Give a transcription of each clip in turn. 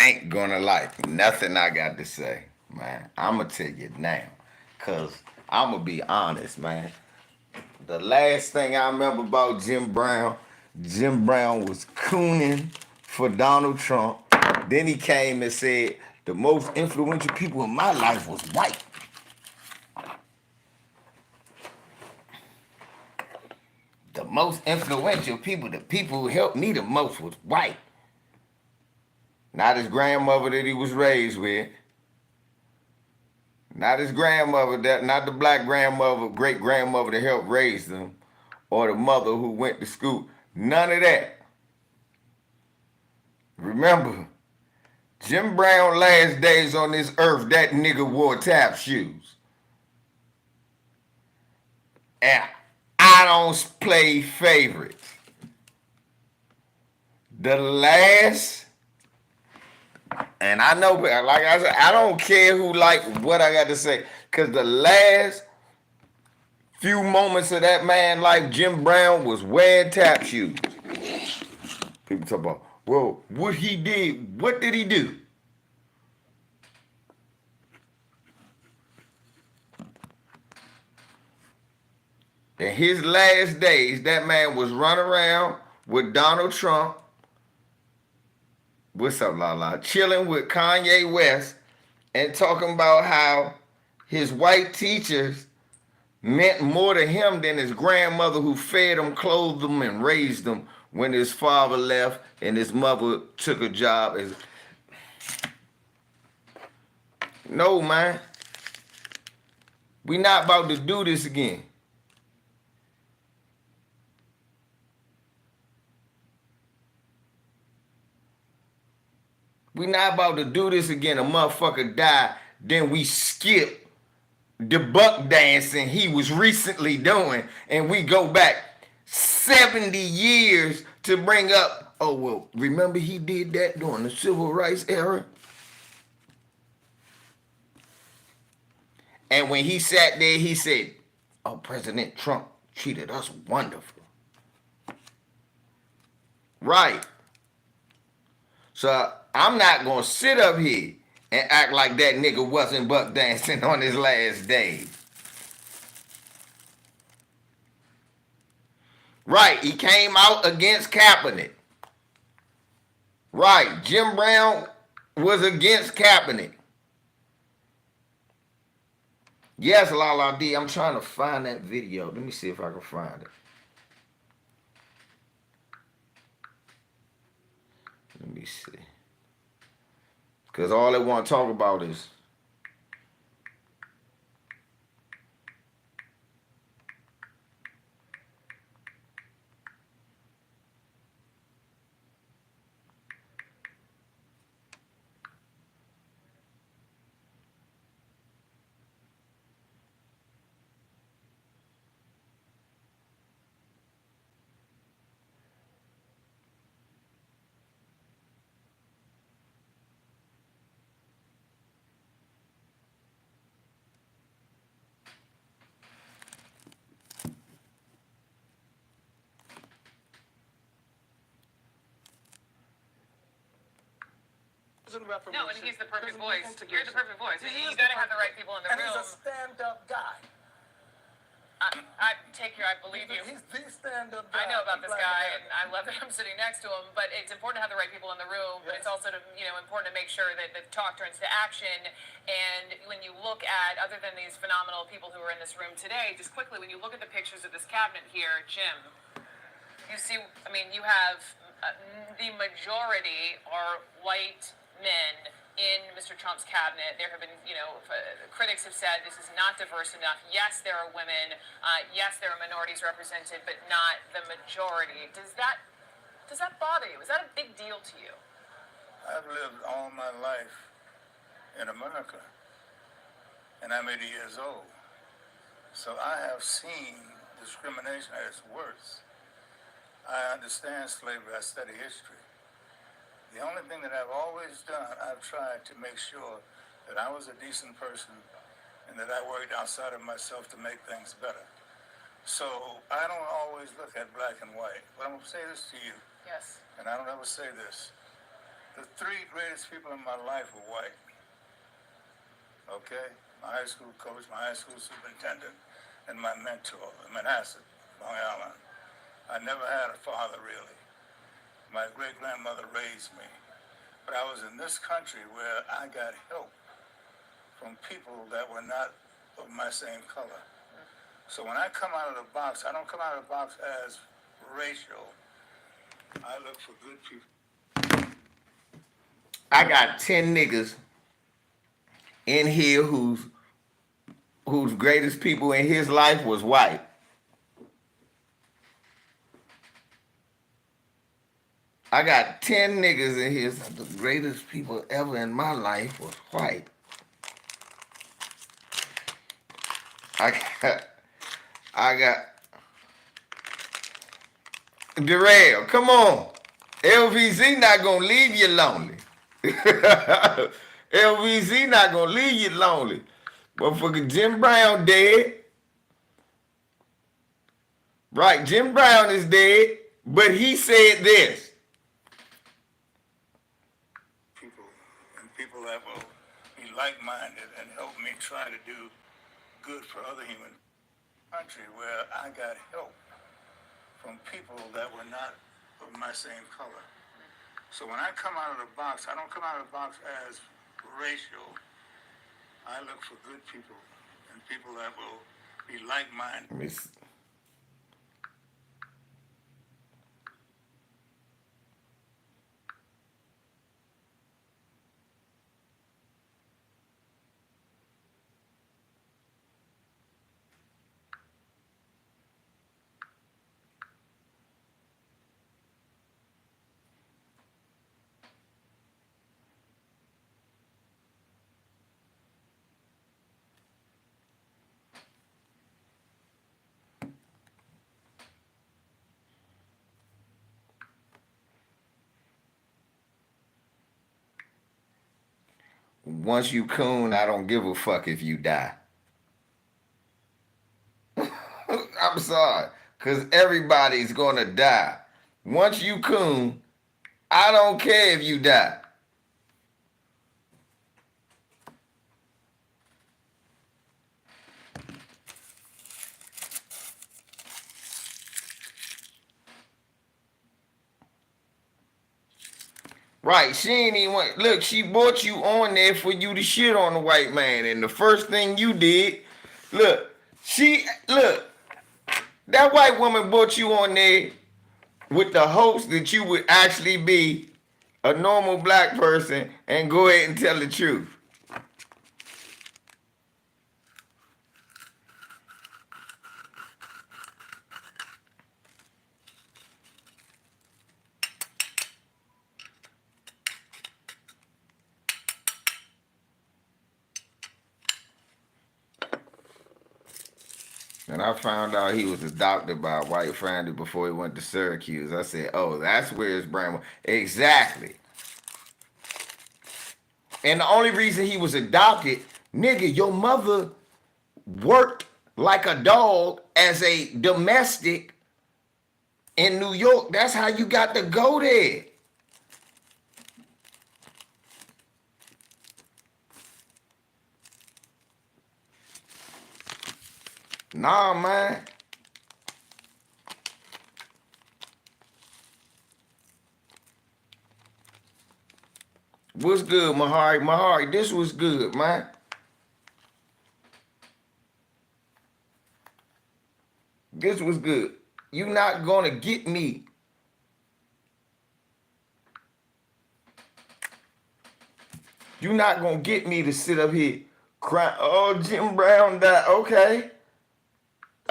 ain't gonna like nothing I got to say, man. I'm gonna tell you now, cause I'm gonna be honest, man. The last thing I remember about Jim Brown was cooning for Donald Trump. Then he came and said the most influential people in my life was white. The most influential people, the people who helped me the most was white. Not his grandmother that he was raised with. Not his grandmother, not the black grandmother, great grandmother that helped raise them, or the mother who went to school. None of that. Remember, Jim Brown last days on this earth, that nigga wore tap shoes. And I don't play favorites. The last, and I know, like I said, I don't care who like what I got to say, because the last few moments of that man life, Jim Brown was wearing tap shoes. People talk about, well, what did he do? In his last days, that man was running around with Donald Trump. What's up, Lala? Chilling with Kanye West and talking about how his white teachers meant more to him than his grandmother who fed him, clothed him, and raised him when his father left and his mother took a job as. No, man. We not about to do this again. We not about to do this again. A motherfucker die, then we skip the buck dancing he was recently doing, and we go back 70 years to bring up, oh, well, remember he did that during the civil rights era? And when he sat there, he said, oh, President Trump treated us wonderful. Right. So I'm not going to sit up here and act like that nigga wasn't buck dancing on his last days. Right, he came out against Kaepernick. Right, Jim Brown was against Kaepernick. Yes, Lala D, I'm trying to find that video. Let me see if I can find it. Let me see. Because all they want to talk about is No, and he's the perfect voice. You're the perfect voice. You got to have the right people in the room. And he's a stand-up guy. I take your, I believe you. He's the stand-up guy. I know about this guy, and I love that I'm sitting next to him. But it's important to have the right people in the room. But it's also important to make sure that the talk turns to action. And when you look at, other than these phenomenal people who are in this room today, just quickly, when you look at the pictures of this cabinet here, Jim, you see, you have the majority are white men in Mr. Trump's cabinet. There have been, critics have said this is not diverse enough. Yes, there are women. Yes, there are minorities represented, but not the majority. Does that bother you? Is that a big deal to you? I've lived all my life in America, and I'm 80 years old. So I have seen discrimination at its worst. I understand slavery. I study history. The only thing that I've always done, I've tried to make sure that I was a decent person and that I worked outside of myself to make things better. So I don't always look at black and white. But I'm going to say this to you. Yes. And I don't ever say this. The three greatest people in my life were white. Okay? My high school coach, my high school superintendent, and my mentor, Manasseh, Long Island. I never had a father, really. My great-grandmother raised me. But I was in this country where I got help from people that were not of my same color. So when I come out of the box, I don't come out of the box as racial. I look for good people. I got 10 niggas in here whose greatest people in his life was white. I got 10 niggas in here. The greatest people ever in my life was white. I got Darrell, come on. LVZ not gonna leave you lonely. LVZ not gonna leave you lonely. Motherfucker, Jim Brown dead. Right, Jim Brown is dead, but he said this. People that will be like-minded and help me try to do good for other human country where I got help from people that were not of my same color. So when I come out of the box, I don't come out of the box as racial. I look for good people and people that will be like-minded. Once you coon, I don't give a fuck if you die. I'm sorry, because everybody's gonna die. Once you coon, I don't care if you die. Right, she ain't even want, look, she brought you on there for you to shit on the white man. And the first thing you did, look, that white woman brought you on there with the hopes that you would actually be a normal black person and go ahead and tell the truth. And I found out he was adopted by a white family before he went to Syracuse. I said, oh, that's where his brain was. Exactly. And the only reason he was adopted, nigga, your mother worked like a dog as a domestic in New York. That's how you got to go there. Nah, man. What's good, Mahari? Mahari, this was good, man. This was good. You not gonna get me. You not gonna get me to sit up here crying. Oh, Jim Brown died. Okay.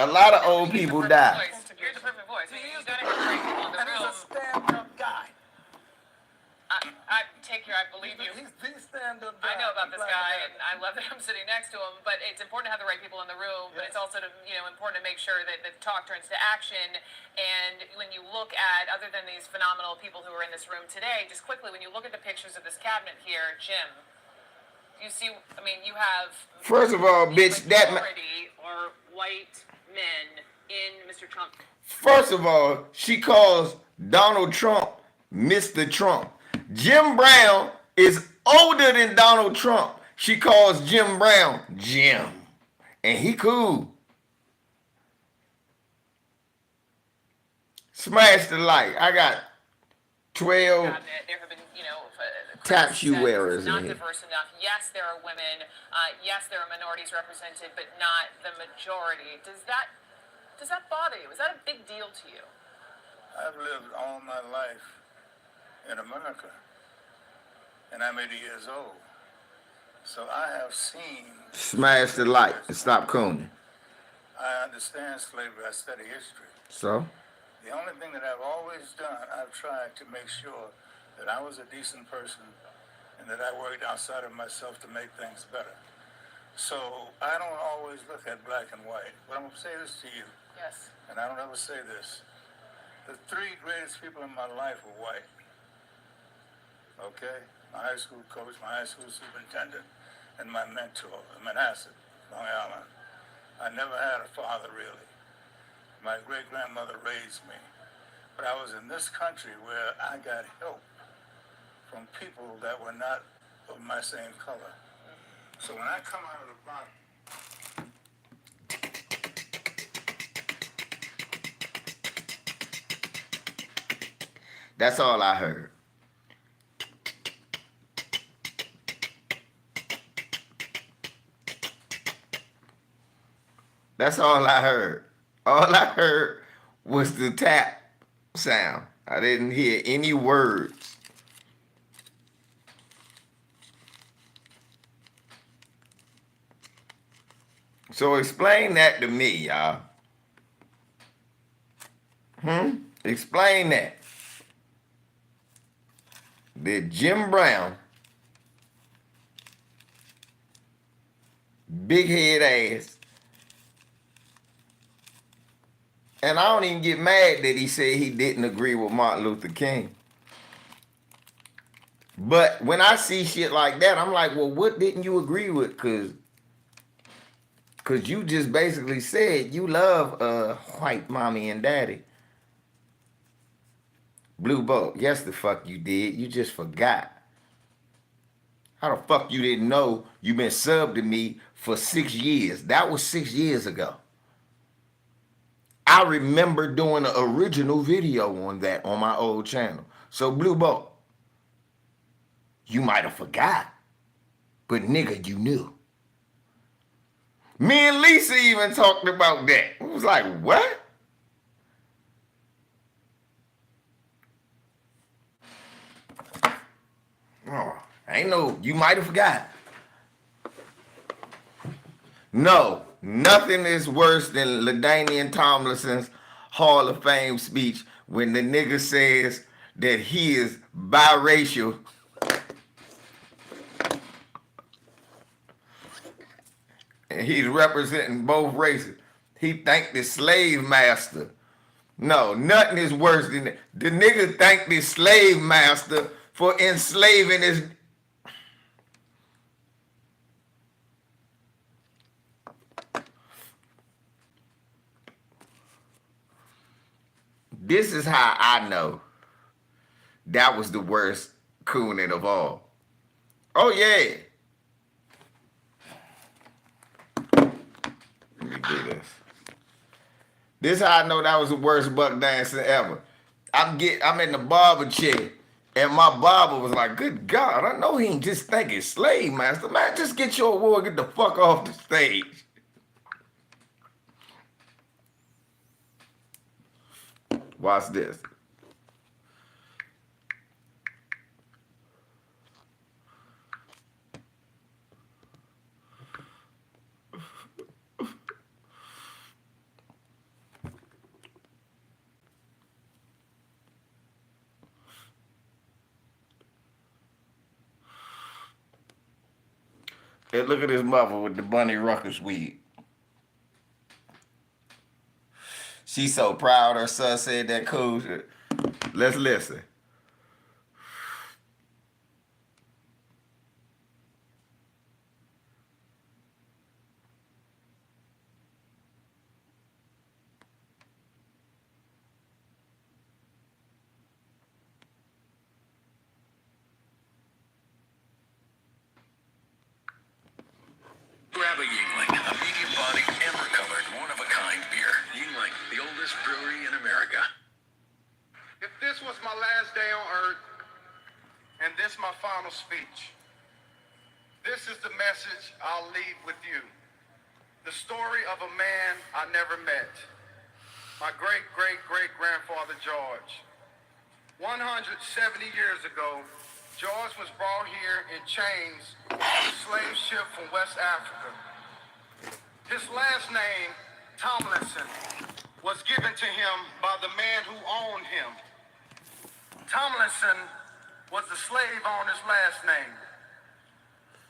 A lot of old people die. Here's the perfect voice. You gotta have the right people in the room. He's a stand-up guy. I believe you. He's the stand-up guy. I know about this guy, and I love that I'm sitting next to him. But it's important to have the right people in the room. But it's also important to make sure that the talk turns to action. And when you look at, other than these phenomenal people who are in this room today, just quickly, when you look at the pictures of this cabinet here, Jim, you see, I mean, you have First of all, bitch, that majority are white men in Mr. Trump. First of all, she calls Donald Trump Mr. Trump. Jim Brown is older than Donald Trump. She calls Jim Brown Jim. And he cool. Smash the like. I got 12 There have been, tap critics shoe said wearers it's in not here. diverse enough. Yes, there are women. Yes, there are minorities represented, but not the majority. Does that bother you? Is that a big deal to you? I've lived all my life in America, and I'm 80 years old. So I have seen. Smash the like and stop cooning. I understand slavery. I study history. So? The only thing that I've always done, I've tried to make sure that I was a decent person and that I worked outside of myself to make things better. So I don't always look at black and white. But I'm going to say this to you. Yes. And I don't ever say this. The three greatest people in my life were white. Okay? My high school coach, my high school superintendent, and my mentor, Manasseh, Long Island. I never had a father, really. My great-grandmother raised me. But I was in this country where I got help from people that were not of my same color. So when I come out of the box, That's all I heard. That's all I heard. All I heard was the tap sound. I didn't hear any words. So explain that to me, y'all. Explain that. Did Jim Brown, big head ass, and I don't even get mad that he said he didn't agree with Martin Luther King. But when I see shit like that, I'm like, well, what didn't you agree with? Cause you just basically said you love white mommy and daddy. Blue Boat, yes the fuck you did. You just forgot. How the fuck you didn't know you been subbed to me for 6 years? That was 6 years ago. I remember doing an original video on that on my old channel. So Blue Boat, you might have forgot, but nigga, you knew. Me and Lisa even talked about that. It was like, what? Oh, ain't no, you might have forgot. No, nothing is worse than LaDainian Tomlinson's Hall of Fame speech when the nigga says that he is biracial. And he's representing both races. He thanked the slave master. No, nothing is worse than that. The nigga thanked the slave master for enslaving his. This is how I know that was the worst cooning of all. Oh yeah. Let me do this. This is how I know that was the worst buck dancing ever. I'm in the barber chair, and my barber was like, "Good God, I know he ain't just thinking slave master, man. Just get your award, get the fuck off the stage." Watch this. Hey, look at this mother with the Bunny Ruckus wig. She's so proud her son said that cool shit. Let's listen. final speech. This is the message I'll leave with you. The story of a man I never met. My great-great-great-grandfather George. 170 years ago, George was brought here in chains on a slave ship from West Africa. His last name, Tomlinson, was given to him by the man who owned him. Tomlinson was the slave owner's last name.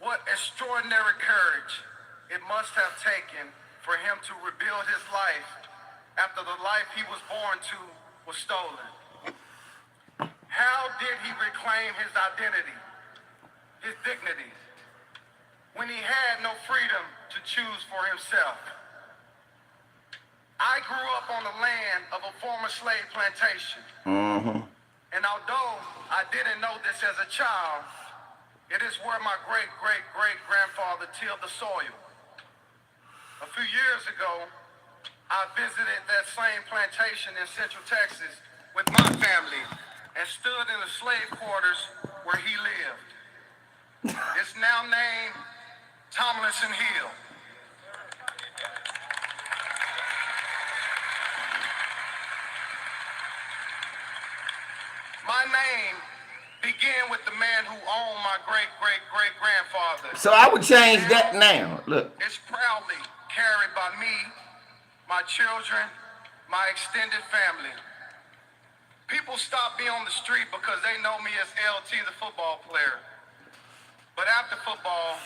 What extraordinary courage it must have taken for him to rebuild his life after the life he was born to was stolen. How did he reclaim his identity, his dignity, when he had no freedom to choose for himself? I grew up on the land of a former slave plantation. And although I didn't know this as a child, it is where my great-great-great-grandfather tilled the soil. A few years ago, I visited that same plantation in Central Texas with my family and stood in the slave quarters where he lived. It's now named Tomlinson Hill. My name began with the man who owned my great-great-great-grandfather. So I would change that now. Look. It's proudly carried by me, my children, my extended family. People stop me on the street because they know me as LT, the football player. But after football,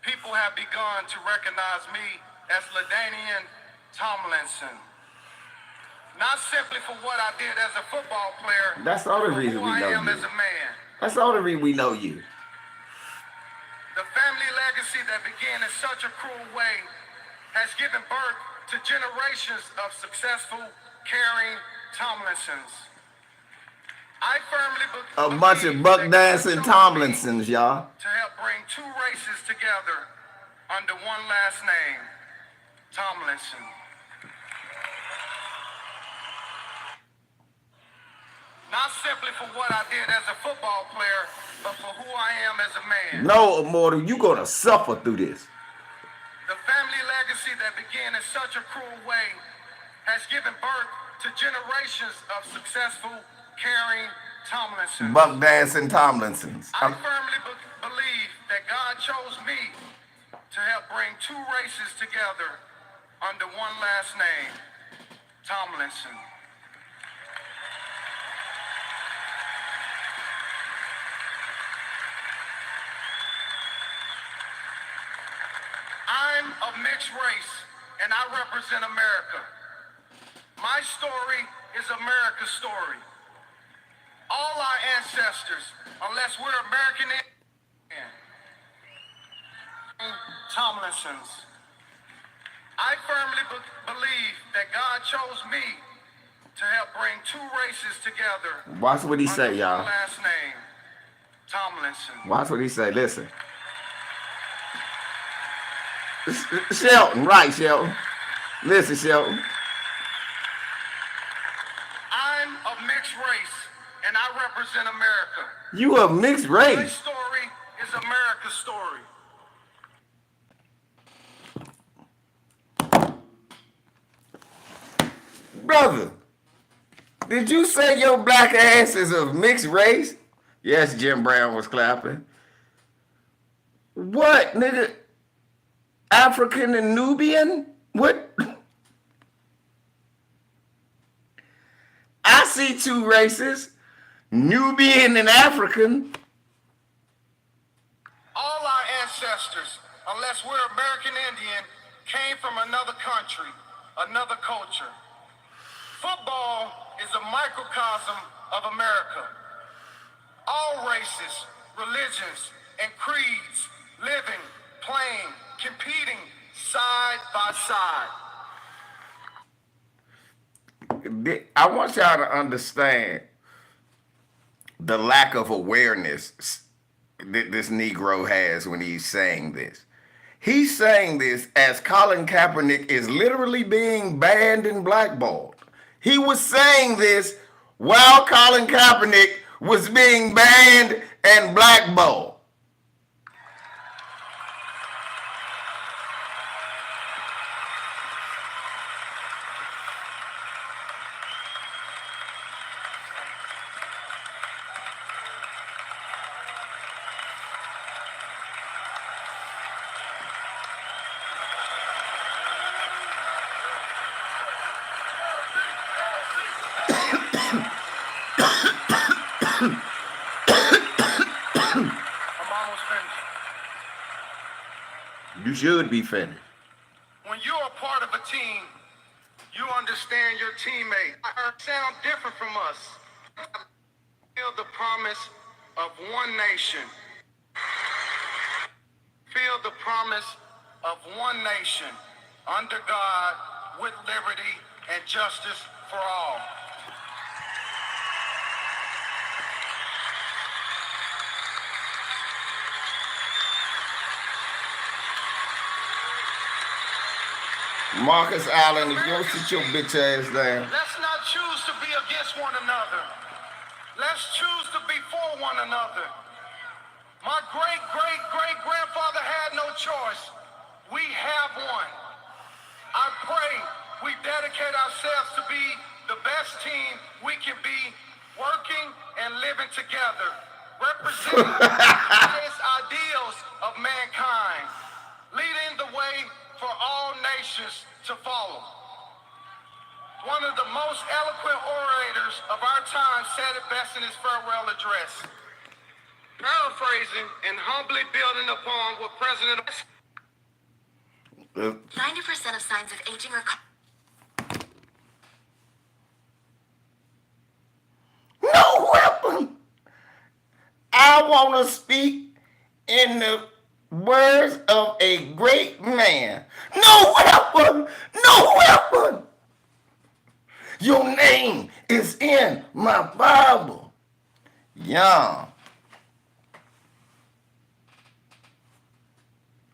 people have begun to recognize me as LaDainian Tomlinson. Not simply for what I did as a football player. That's the only reason we know you. Who I am as a man. That's the only reason we know you. The family legacy that began in such a cruel way has given birth to generations of successful, caring Tomlinsons. I firmly believe a bunch of buck dancing Tomlinsons, y'all. To help bring two races together under one last name, Tomlinson. Not simply for what I did as a football player, but for who I am as a man. No, Immortal, you're going to suffer through this. The family legacy that began in such a cruel way has given birth to generations of successful, caring Tomlinsons. Buck dancing Tomlinsons. I firmly believe that God chose me to help bring two races together under one last name, Tomlinson. I'm of mixed race, and I represent America. My story is America's story. All our ancestors, unless we're American Indian, Tomlinsons. I firmly believe that God chose me to help bring two races together. Watch what he say, y'all. Last name, Tomlinson. Watch what he say. Listen. Shelton, right, Shelton. Listen, Shelton. I'm of mixed race, and I represent America. You a mixed My race. story is America's story. Brother, did you say your black ass is of mixed race? Yes, Jim Brown was clapping. What, nigga? African and Nubian? What? I see two races, Nubian and African. All our ancestors, unless we're American Indian, came from another country, another culture. Football is a microcosm of America. All races, religions, and creeds living, playing, competing side by side. I want y'all to understand the lack of awareness that this Negro has when he's saying this. He's saying this as Colin Kaepernick is literally being banned and blackballed. He was saying this while Colin Kaepernick was being banned and blackballed. I'm almost finished. You should be finished. When you're a part of a team, you understand your teammate. I sound different from us. Feel the promise of one nation. Feel the promise of one nation under God with liberty and justice for all. Marcus Allen, if you don't sit your bitch ass down. Let's not choose to be against one another. Let's choose to be for one another. My great-great-great-grandfather had no choice. We have one. I pray we dedicate ourselves to be the best team we can be, working and living together, representing the highest ideals of mankind, leading the way for all nations to follow. One of the most eloquent orators of our time said it best in his farewell address. Paraphrasing and humbly building upon what President 90% of signs of aging are No weapon. I want to speak in the words of a great man. No weapon. No weapon. Your name is in my Bible. Young.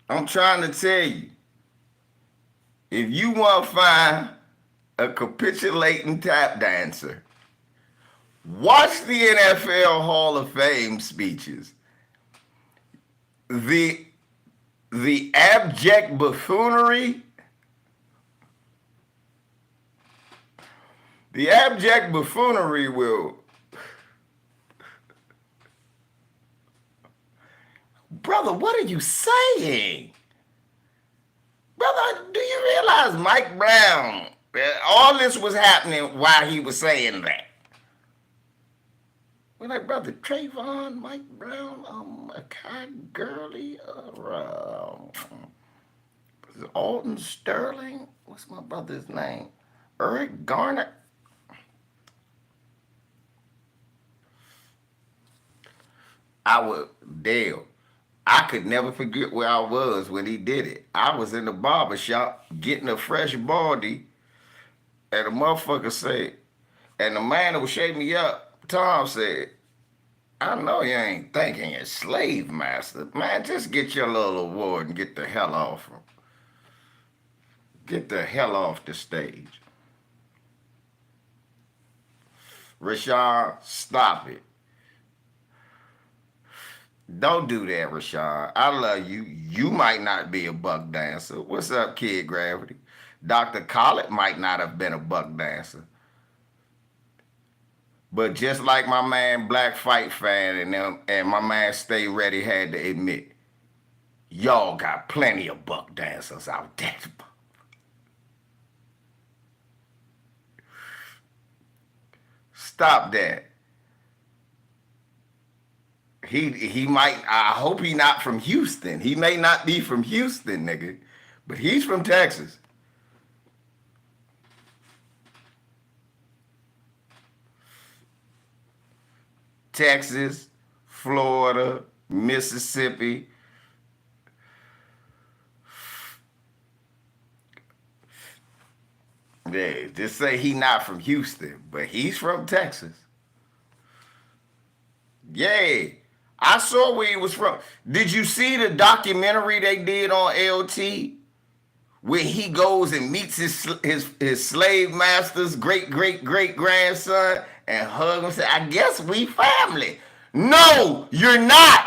I'm trying to tell you, if you want to find a capitulating tap dancer, watch the NFL Hall of Fame speeches. The abject buffoonery, will, brother, what are you saying? Brother, do you realize Mike Brown, all this was happening while he was saying that? We're like, brother, Trayvon, Mike Brown, Kai Gurley, Alton Sterling, what's my brother's name? Eric Garner. Dale, I could never forget where I was when he did it. I was in the barber shop getting a fresh baldy, and the motherfucker said, and the man that was shaving me up, Tom said, I know you ain't thinking you're slave master. Man, just get your little award and get the hell off. Get the hell off the stage. Rashad, stop it. Don't do that, Rashad. I love you. You might not be a buck dancer. What's up, Kid Gravity? Dr. Collett might not have been a buck dancer. But just like my man Black Fight Fan and them, and my man Stay Ready had to admit, y'all got plenty of buck dancers out there. Stop that. He might, I hope he not from Houston. He may not be from Houston, nigga, but he's from Texas. Texas, Florida, Mississippi. Yeah, just say he not from Houston, but he's from Texas. Yeah, I saw where he was from. Did you see the documentary they did on LT? Where he goes and meets his slave master's great grandson and hug him and say, I guess we family. No, you're not.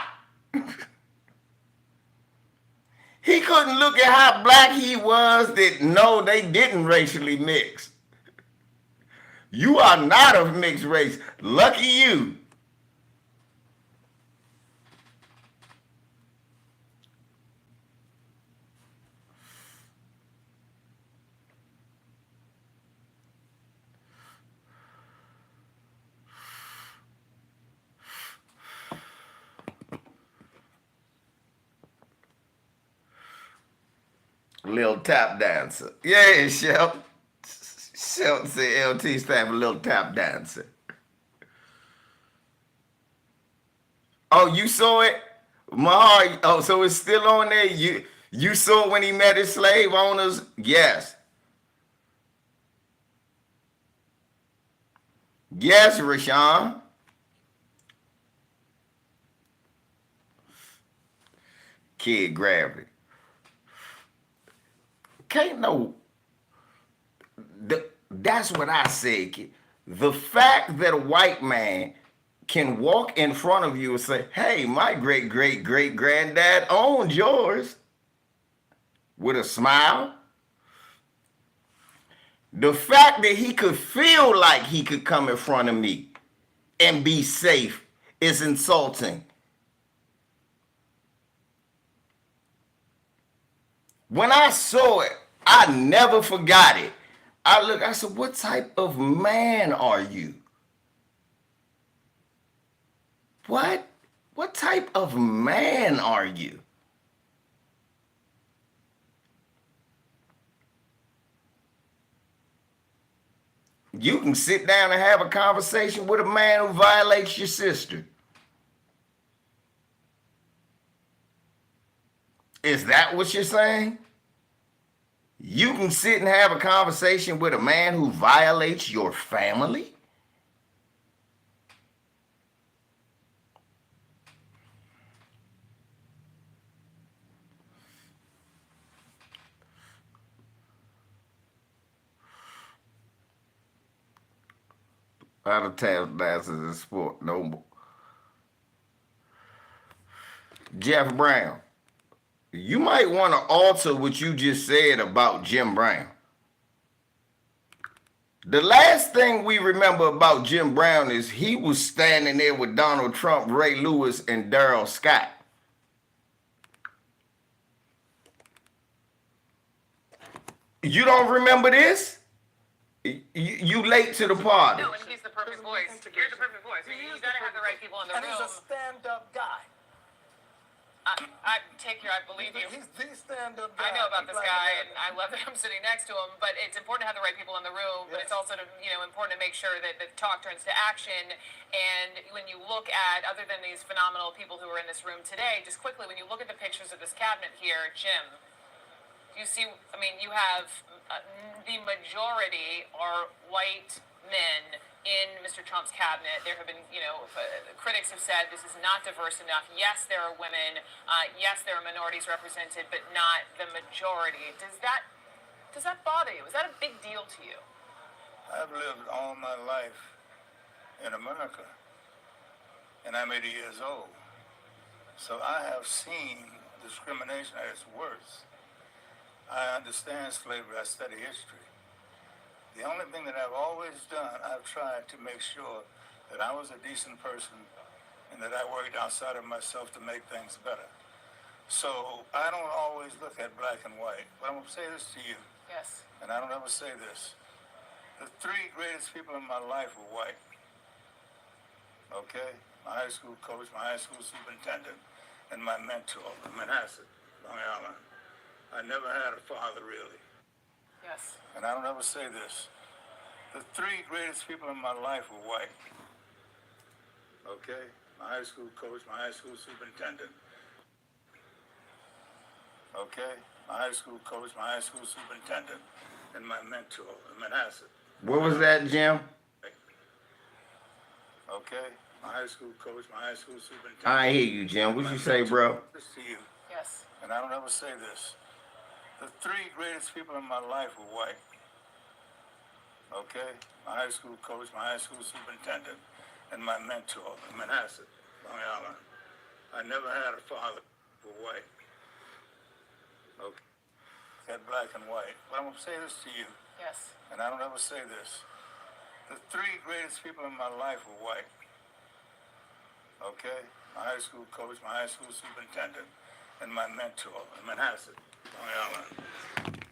He couldn't look at how black he was that no, they didn't racially mix. You are not of mixed race. Lucky you. Little tap dancer. Yeah, Shelton. Shelton said LT stand for little tap dancer. Oh, you saw it? Mahar, oh, so it's still on there? You saw it when he met his slave owners? Yes. Yes, Rashawn. Kid gravity. Can't no. That's what I said, kid. The fact that a white man can walk in front of you and say, hey, my great great great granddad owned yours with a smile. The fact that he could feel like he could come in front of me and be safe is insulting. When I saw it, I never forgot it. I said, what type of man are you? What? What type of man are you? You can sit down and have a conversation with a man who violates your sister. Is that what you're saying? You can sit and have a conversation with a man who violates your family? Out of tap dances in sport, no more. Jeff Brown, you might want to alter what you just said about Jim Brown. The last thing we remember about Jim Brown is he was standing there with Donald Trump, Ray Lewis, and Darrell Scott. You don't remember this? You late to the party. No, and he's the perfect voice. You're the perfect voice. You gotta have the right people in the room. And he's a stand-up guy. I believe you. He's the stand-up guy. I know about this guy, and I love that I'm sitting next to him. But it's important to have the right people in the room. But it's also important to make sure that the talk turns to action. And when you look at, other than these phenomenal people who are in this room today, just quickly, when you look at the pictures of this cabinet here, Jim, you see, you have the majority are white men in Mr. Trump's cabinet. There have been, critics have said this is not diverse enough. Yes, there are women. Yes, there are minorities represented, but not the majority. Does that bother you? Is that a big deal to you? I've lived all my life in America, and I'm 80 years old. So I have seen discrimination at its worst. I understand slavery. I study history. The only thing that I've always done, I've tried to make sure that I was a decent person and that I worked outside of myself to make things better. So I don't always look at black and white. But I'm going to say this to you. Yes. And I don't ever say this. The three greatest people in my life were white. Okay? My high school coach, my high school superintendent, and my mentor, Manhasset, Long Island. I never had a father, really. Yes. And I don't ever say this. The three greatest people in my life were white. Okay? My high school coach, my high school superintendent. Okay? My high school coach, my high school superintendent, and my mentor, Manhasset. What was that, Jim? Okay? My high school coach, my high school superintendent. I hear you, Jim. What you say, bro? This to you. Yes. And I don't ever say this. The three greatest people in my life were white. Okay? My high school coach, my high school superintendent, and my mentor, Manhasset, Long Island. I never had a father who was white. Okay. Had black and white. But I'm going to say this to you, Yes. and I don't ever say this. The three greatest people in my life were white. Okay? My high school coach, my high school superintendent, and my mentor in Manhasset, Long Island.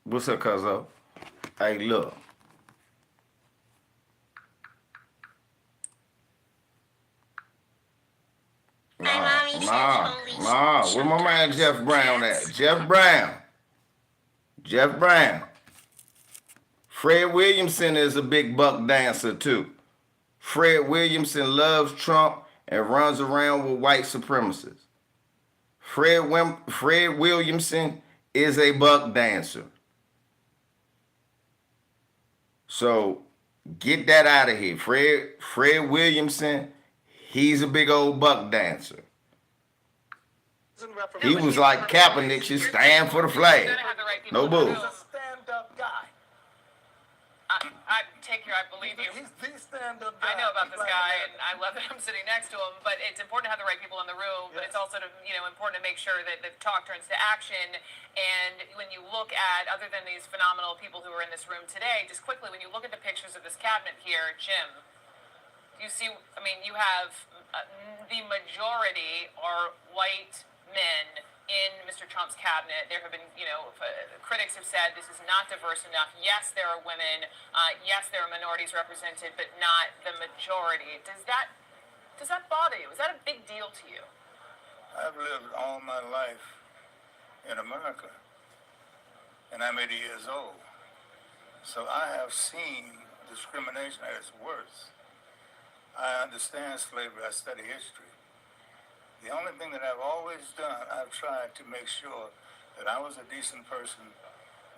What's up, cuzzo? Hey, look. Nah. Where my man Jeff Brown at? Jeff Brown. Fred Williamson is a big buck dancer too. Fred Williamson loves Trump and runs around with white supremacists. Fred Williamson is a buck dancer. So get that out of here. Fred Williamson, he's a big old buck dancer. He was like Kaepernick, should stand for the flag. No bull. He's a stand-up guy. I take your, I believe you. He's the stand-up guy. I know about this guy, and I love that I'm sitting next to him. But it's important to have the right people in the room. But it's also important to make sure that the talk turns to action. And when you look at, other than these phenomenal people who are in this room today, just quickly, when you look at the pictures of this cabinet here, Jim, you see, I mean, you have the majority are white men in Mr. Trump's cabinet. There have been, critics have said this is not diverse enough. Yes, there are women. Yes, there are minorities represented, but not the majority. Does that bother you? Is that a big deal to you? I've lived all my life in America, and I'm 80 years old. So I have seen discrimination at its worst. I understand slavery. I study history. The only thing that I've always done, I've tried to make sure that I was a decent person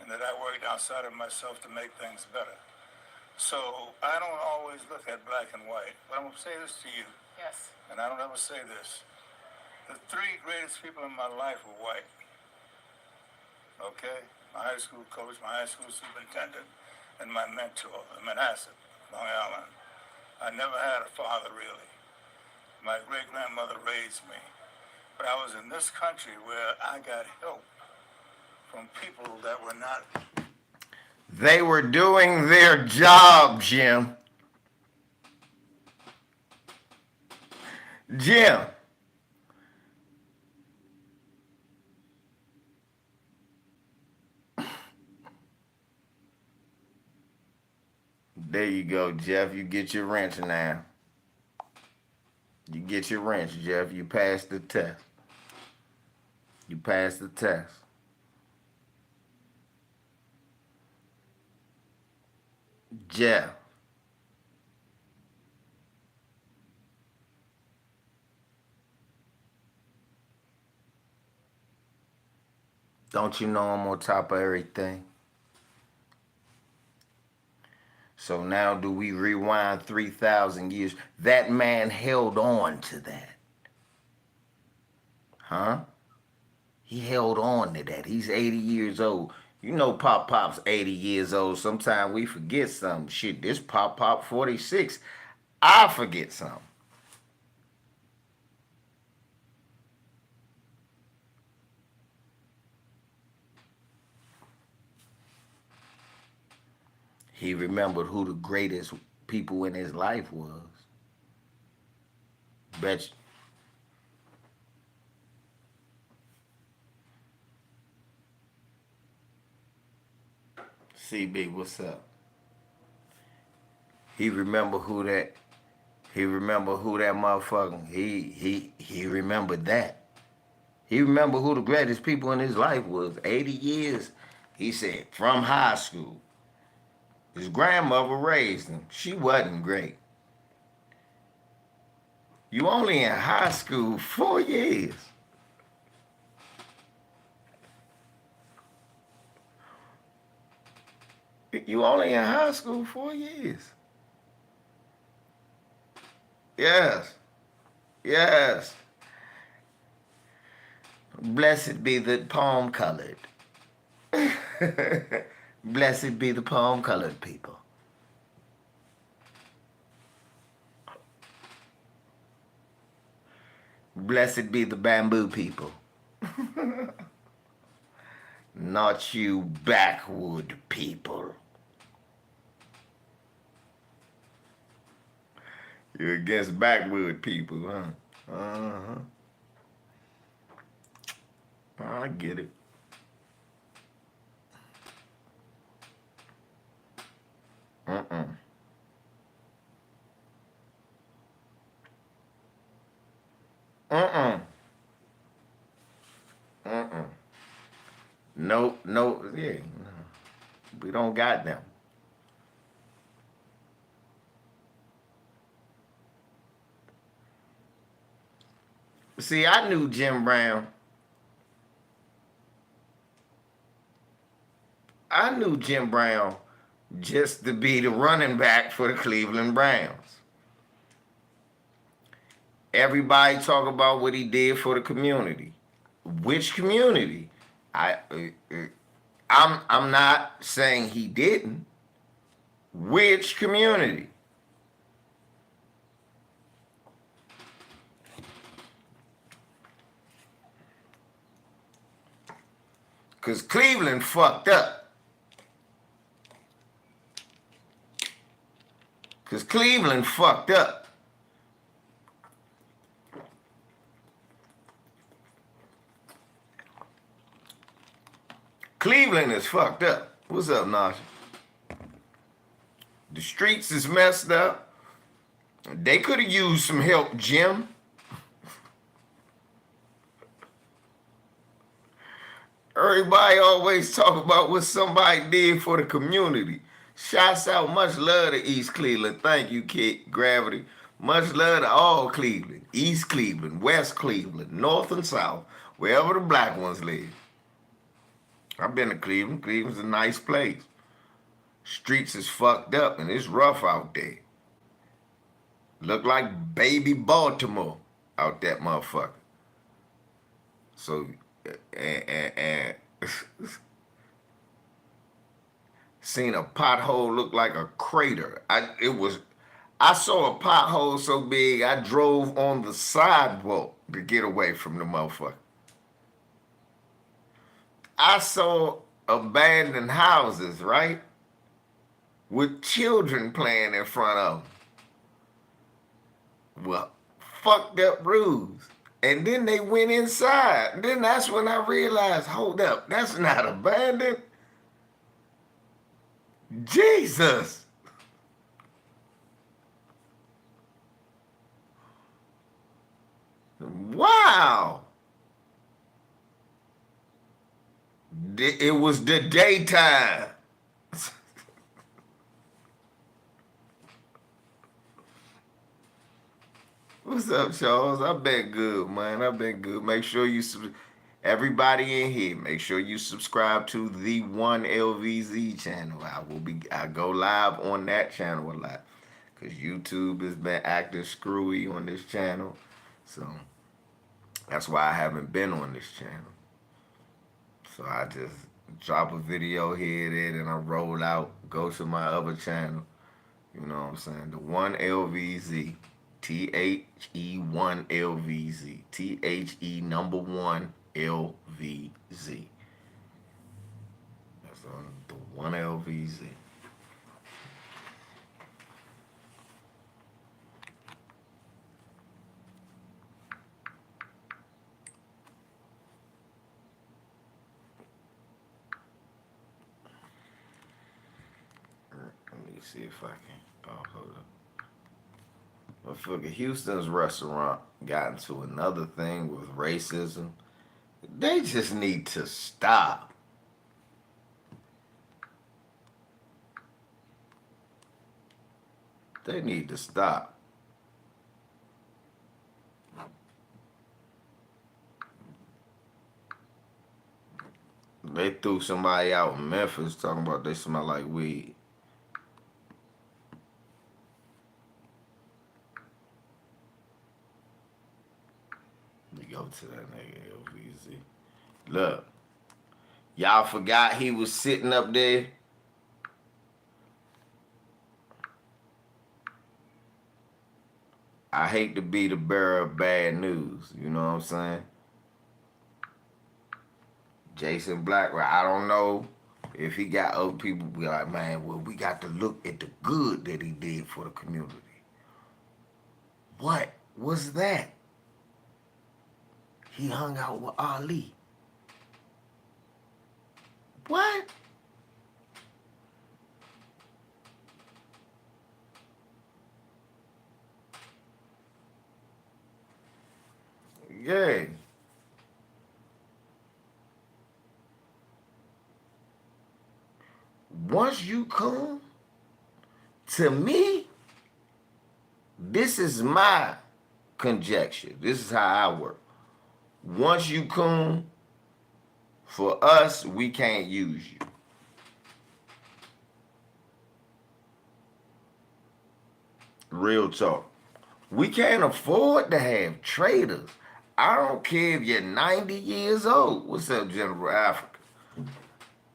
and that I worked outside of myself to make things better. So I don't always look at black and white. But I'm going to say this to you, Yes. and I don't ever say this. The three greatest people in my life were white. Okay? My high school coach, my high school superintendent, and my mentor in Manhasset, Long Island. I never had a father, really. My great-grandmother raised me. But I was in this country where I got help from people that were not. They were doing their job, Jim. There you go, Jeff. You get your wrench now. You get your wrench, Jeff. You passed the test. Jeff. Don't you know I'm on top of everything? So now do we rewind 3,000 years? That man held on to that. Huh? He held on to that. He's 80 years old. You know Pop's 80 years old. Sometimes we forget something. Shit, this Pop 46. I forget something. He remembered who the greatest people in his life was. Bet you. CB, what's up? He remembered who that motherfucker. He remembered that. He remembered who the greatest people in his life was. 80 years, he said, from high school. His grandmother raised him. She wasn't great. You only in high school 4 years. You only in high school 4 years. Yes. Blessed be the palm colored. Blessed be the palm colored people. Blessed be the bamboo people. Not you backwood people. You're against backwood people, huh? Uh-huh. I get it. Mm-mm. Mm-mm. Mm-mm. No, no, yeah. No. We don't got them. See, I knew Jim Brown. I knew Jim Brown just to be the running back for the Cleveland Browns. Everybody talk about what he did for the community. Which community? I, I'm not saying he didn't. Which community? Cause Cleveland fucked up. Cause Cleveland fucked up. Cleveland is fucked up. What's up, Nasha? The streets is messed up. They could have used some help, Jim. Everybody always talk about what somebody did for the community. Shouts out, much love to East Cleveland. Thank you, Kid Gravity. Much love to all Cleveland. East Cleveland, West Cleveland, North and South, wherever the black ones live. I've been to Cleveland. Cleveland's a nice place. Streets is fucked up and it's rough out there. Look like baby Baltimore out that motherfucker. So, and seen a pothole look like a crater. I saw a pothole so big I drove on the sidewalk to get away from the motherfucker. I saw abandoned houses, right? With children playing in front of them. Well, fucked up roofs. And then they went inside. And then that's when I realized, hold up, that's not abandoned. Jesus. Wow. It was the daytime. What's up, Charles? I've been good, man. I've been good. Make sure you, everybody in here, make sure you subscribe to the One LVZ channel. I go live on that channel a lot because YouTube has been acting screwy on this channel, so that's why I haven't been on this channel. So I just drop a video here, there, then I roll out, go to my other channel. You know what I'm saying? The One LVZ. THE1 LVZ. THE number 1 LVZ. That's on the 1 LVZ. Let me see if I can. Oh, hold up. Motherfucker, Houston's restaurant got into another thing with racism. They just need to stop. They need to stop. They threw somebody out in Memphis talking about they smell like weed. Go to that nigga LVZ. Look, Y'all forgot he was sitting up there? I hate to be the bearer of bad news, you know what I'm saying? Jason Blackwell, I don't know if he got other people be like, man, well, we got to look at the good that he did for the community. What was that? He hung out with Ali. What? Yeah. Once you come to me, this is my conjecture. This is how I work. Once you come, for us, we can't use you. Real talk. We can't afford to have traders. I don't care if you're 90 years old. What's up, General Africa?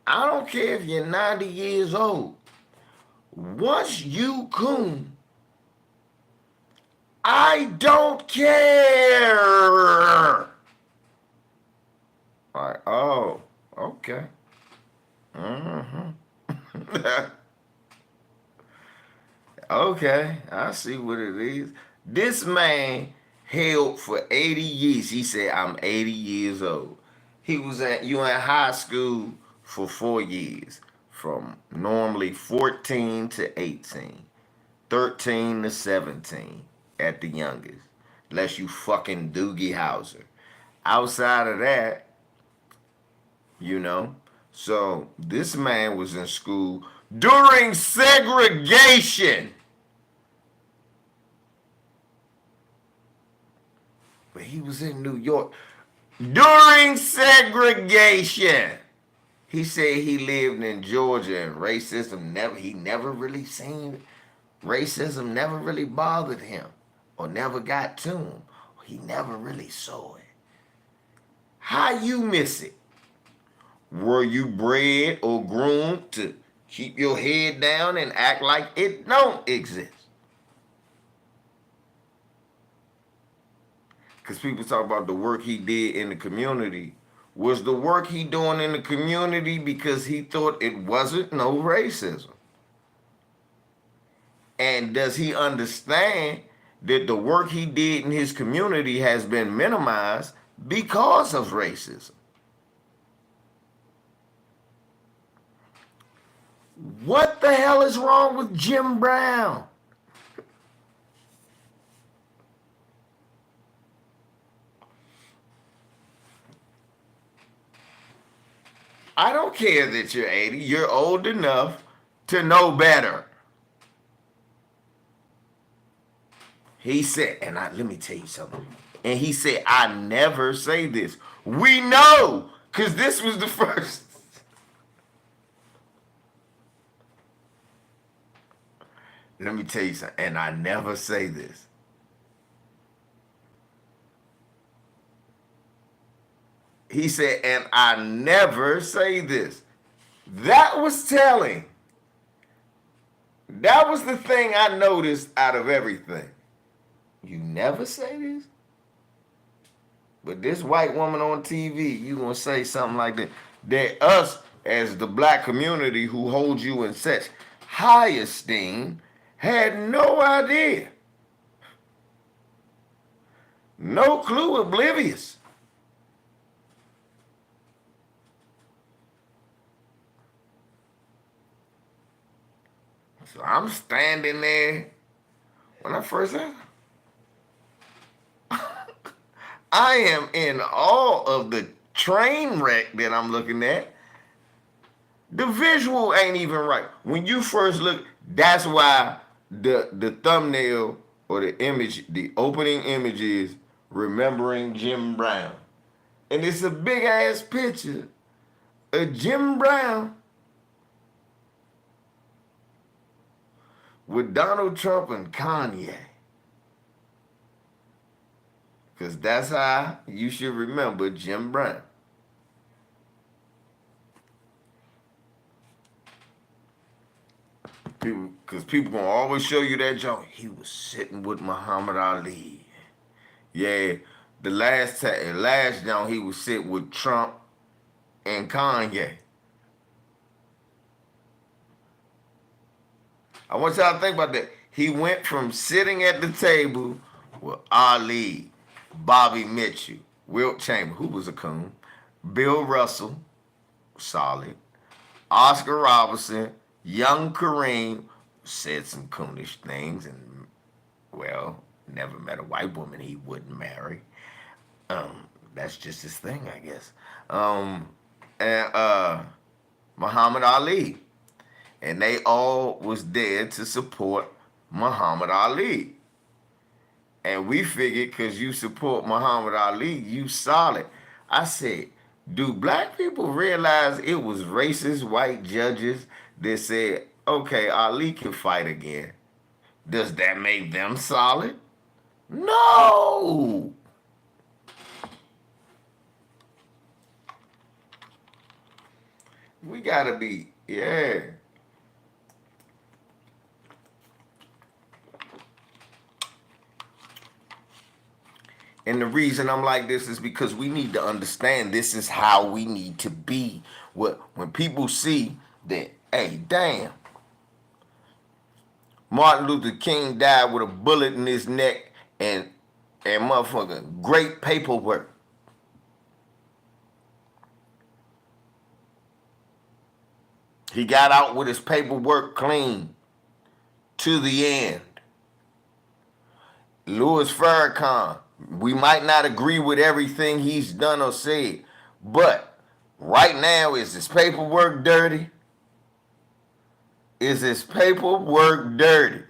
I don't care if you're 90 years old. Once you come, I don't care. Like, oh, okay. Okay, I see what it is. This man held for 80 years. He said, I'm 80 years old. He was at you in high school for 4 years, from normally 14 to 18, 13 to 17 at the youngest, unless you fucking Doogie Howser. Outside of that, you know, so this man was in school during segregation. But he was in New York during segregation. He said he lived in Georgia and he never really seen racism, never really bothered him or never got to him. He never really saw it. How you miss it? Were you bred or groomed to keep your head down and act like it don't exist? Because people talk about the work he did in the community. Was the work he doing in the community because he thought it wasn't no racism? And does he understand that the work he did in his community has been minimized because of racism? What the hell is wrong with Jim Brown? I don't care that you're 80. You're old enough to know better. He said, let me tell you something. And he said, I never say this. We know, because this was the first. Let me tell you something. And I never say this. He said, and I never say this. That was telling. That was the thing I noticed out of everything. You never say this? But this white woman on TV, you gonna say something like that. That us, as the black community who holds you in such high esteem, had no idea. No clue, oblivious. So I'm standing there when I first said, I am in awe of the train wreck that I'm looking at. The visual ain't even right. When you first look, that's why the thumbnail or the image, the opening image is remembering Jim Brown. And it's a big ass picture of Jim Brown with Donald Trump and Kanye. Because that's how you should remember Jim Brown. Because people gonna always show you that joint. He was sitting with Muhammad Ali. Yeah, last joint he was sitting with Trump and Kanye. I want y'all to think about that. He went from sitting at the table with Ali, Bobby Mitchell, Wilt Chamberlain, who was a coon, Bill Russell, solid, Oscar Robertson, young Kareem, said some coonish things, and well, never met a white woman he wouldn't marry. That's just his thing, I guess. And Muhammad Ali, and they all was there to support Muhammad Ali. And we figured because you support Muhammad Ali, you solid. I said, do black people realize it was racist white judges that said, okay, Ali can fight again? Does that make them solid? No. We gotta be, yeah. And the reason I'm like this is because we need to understand this is how we need to be. When people see that, hey, damn, Martin Luther King died with a bullet in his neck and motherfucking great paperwork. He got out with his paperwork clean to the end. Louis Farrakhan, we might not agree with everything he's done or said, but right now, is his paperwork dirty? Is his paperwork dirty?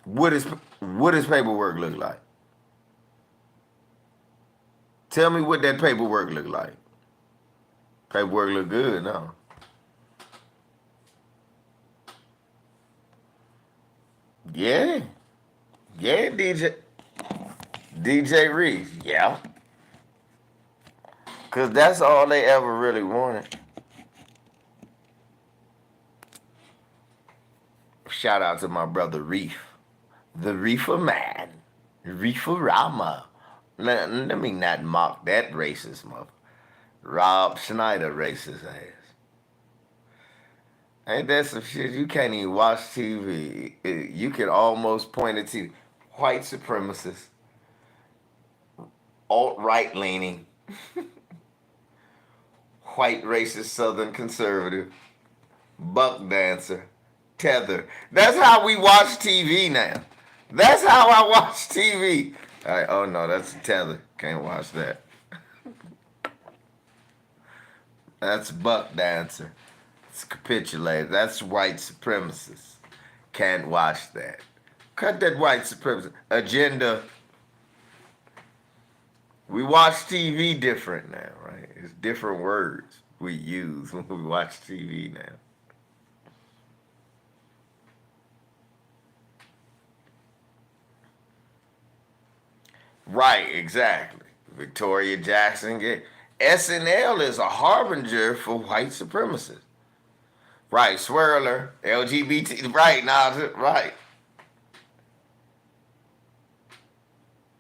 What does paperwork look like? Tell me what that paperwork look like. Paperwork look good, no? Yeah. Yeah, DJ Reese. Yeah. Because that's all they ever really wanted. Shout out to my brother Reef. The Reefer Man. Reefer Rama. Let me not mock that racist mother. Rob Schneider racist ass. Ain't that some shit? You can't even watch TV. You can almost point it to white supremacists, alt-right leaning, white racist southern conservative, buck dancer, tether. That's how we watch TV now. That's how I watch TV. Oh no, that's a tether. Can't watch that. That's buck dancer. It's capitulated. That's white supremacists. Can't watch that. Cut that white supremacist agenda. We watch TV different now, right? It's different words we use when we watch TV now. Right, exactly. Victoria Jackson. SNL is a harbinger for white supremacists. Right, swirler, LGBT, right, nah, right.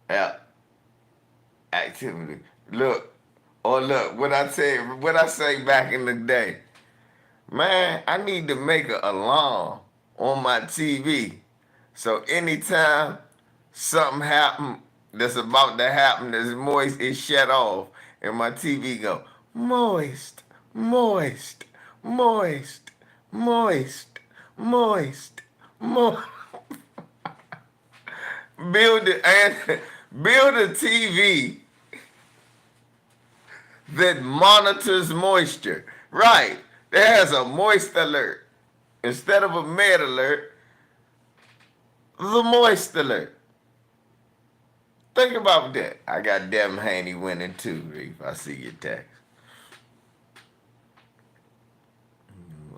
Yeah. Activity. Look, what I say back in the day. Man, I need to make an alarm on my TV. So anytime something happen that's about to happen that's moist, it shut off. And my TV go, moist, moist, moist, moist, moist, moist. Build a TV that monitors moisture. Right. That has a moist alert. Instead of a med alert, the moist alert. Think about that. I got Devin Haney winning too, Reef. I see your text.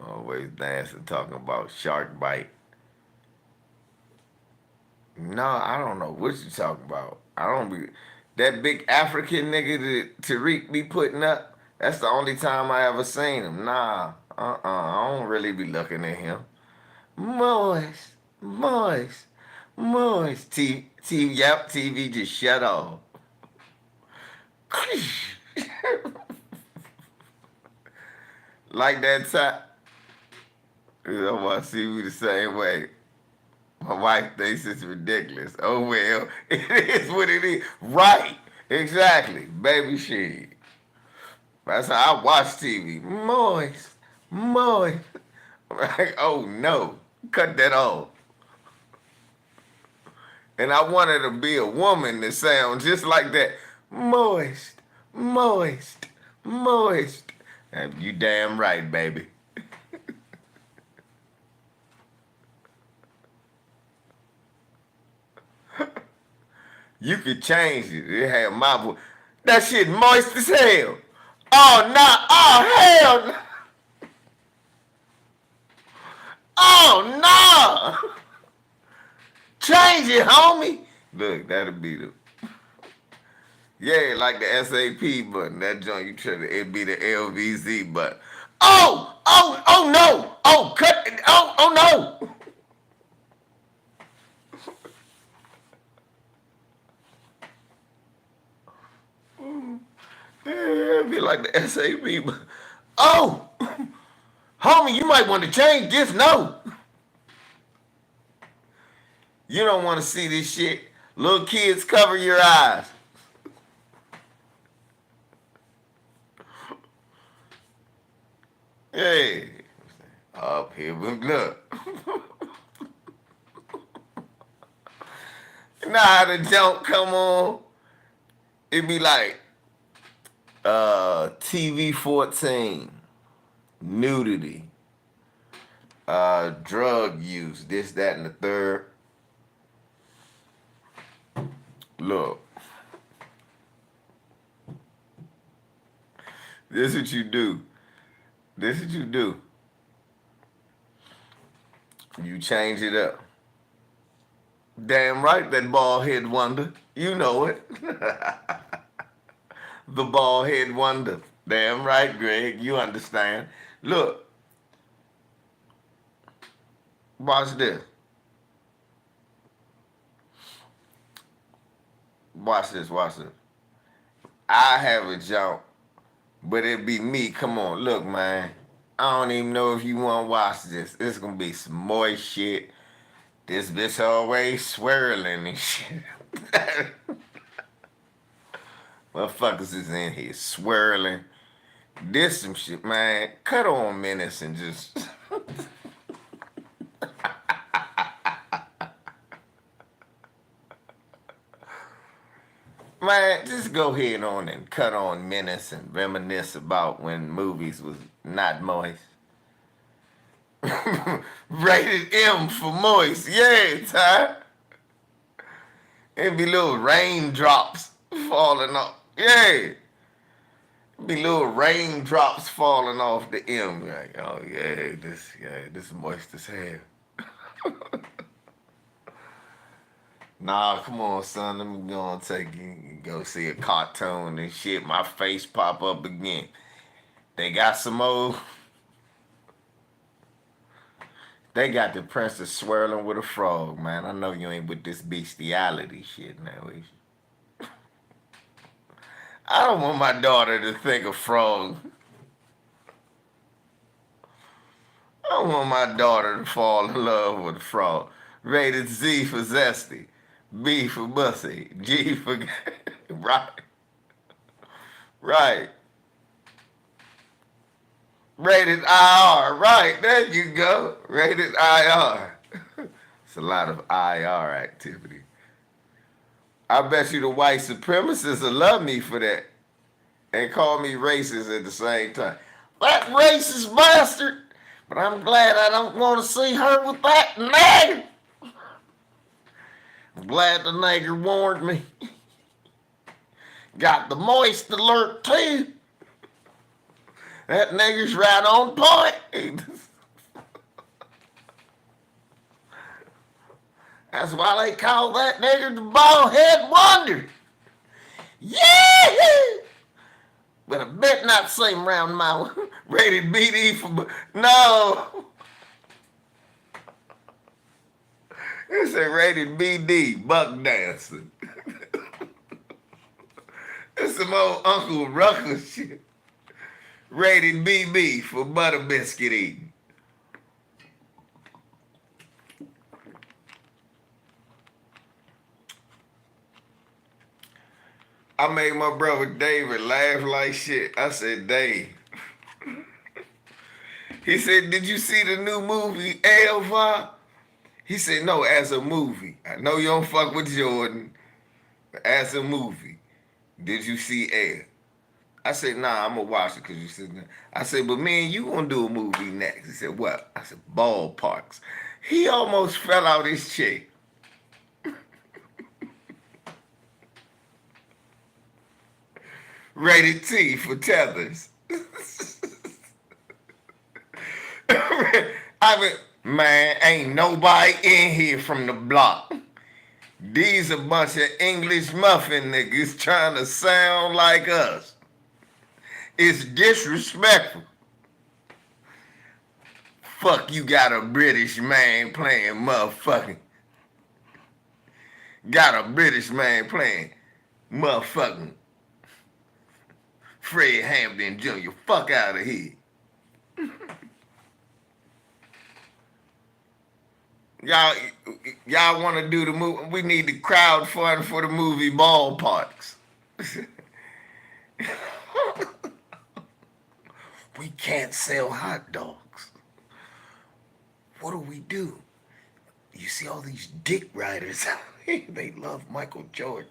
Always dancing, talking about shark bite. No, I don't know what you talking about. I don't be. That big African nigga that Tariq be putting up. That's the only time I ever seen him. Nah, I don't really be looking at him. Moist, moist, moist. Yep, TV just shut off. Like that time. I want to see me the same way. My wife thinks it's ridiculous. Oh well, it is what it is. Right, exactly, baby shit. That's how I watch TV. Moist, moist. Like, oh no, cut that off. And I wanted to be a woman that sounds just like that. Moist, moist, moist. And you damn right, baby. You could change it. It had my voice. That shit moist as hell. Oh, nah. Oh, hell no. Oh, no. Change it, homie. Look, that'll be the... Yeah, like the SAP button. That joint, you try to... It'd be the LVZ button. Oh, no. Oh, cut it. Oh, no. It'd be like the SAP button. Oh, homie, you might want to change this. No. You don't want to see this shit. Little kids, cover your eyes. Hey. Up here, but look. You know how the junk come on? It be like TV 14, nudity, drug use, this, that, and the third. Look, this is what you do. This is what you do. You change it up. Damn right, that bald head wonder. You know it. The bald head wonder. Damn right, Greg. You understand. Look. Watch this. Watch this. Watch this. I have a jump, but it be me. Come on. Look, man. I don't even know if you want to watch this. It's going to be some moist shit. This bitch always swirling and shit. Motherfuckers is in here swirling. This some shit, man. Cut on Menace and just... Man, just go ahead on and cut on Menace and reminisce about when movies was not moist. Rated M for moist. Yeah, Ty. It'd be little raindrops falling off. Yeah. It'd be little raindrops falling off the M. Like, oh yeah, this moist as hell. Nah, come on, son. Let me go and take you go see a cartoon and shit. My face pop up again. They got some old... They got the princess swirling with a frog, man. I know you ain't with this bestiality shit now, is you? I don't want my daughter to think of frog. I don't want my daughter to fall in love with a frog. Rated Z for zesty, B for bussy, G for... Right. Right. Rated IR, right, there you go. Rated IR. It's a lot of IR activity. I bet you the white supremacists will love me for that and call me racist at the same time. That racist bastard. But I'm glad I don't want to see her with that nigger. I'm glad the nigger warned me. Got the moist alert too. That nigger's right on point. That's why they call that nigger the bald head wonder. But I bet not same round my rated BD for no. It's a rated BD buck dancing. It's some old Uncle Rucker shit. Rated BB for butter biscuit eating. I made my brother David laugh like shit. I said, Dave. He said, did you see the new movie Elva? He said, no, as a movie. I know you don't fuck with Jordan. But as a movie, did you see Air? I said, nah, I'm going to watch it because you said that. I said, but me and you going to do a movie next. He said, what? I said, Ballparks. He almost fell out his chair. Rated T for tethers. I mean, man, ain't nobody in here from the block. These a bunch of English muffin niggas trying to sound like us. It's disrespectful. Fuck, you got a British man playing motherfucking. Got a British man playing motherfucking Fred Hampton Jr. Fuck out of here. Y'all want to do the movie? We need to crowdfund for the movie Ballparks. We can't sell hot dogs. What do? You see all these dick riders out here? They love Michael Jordan.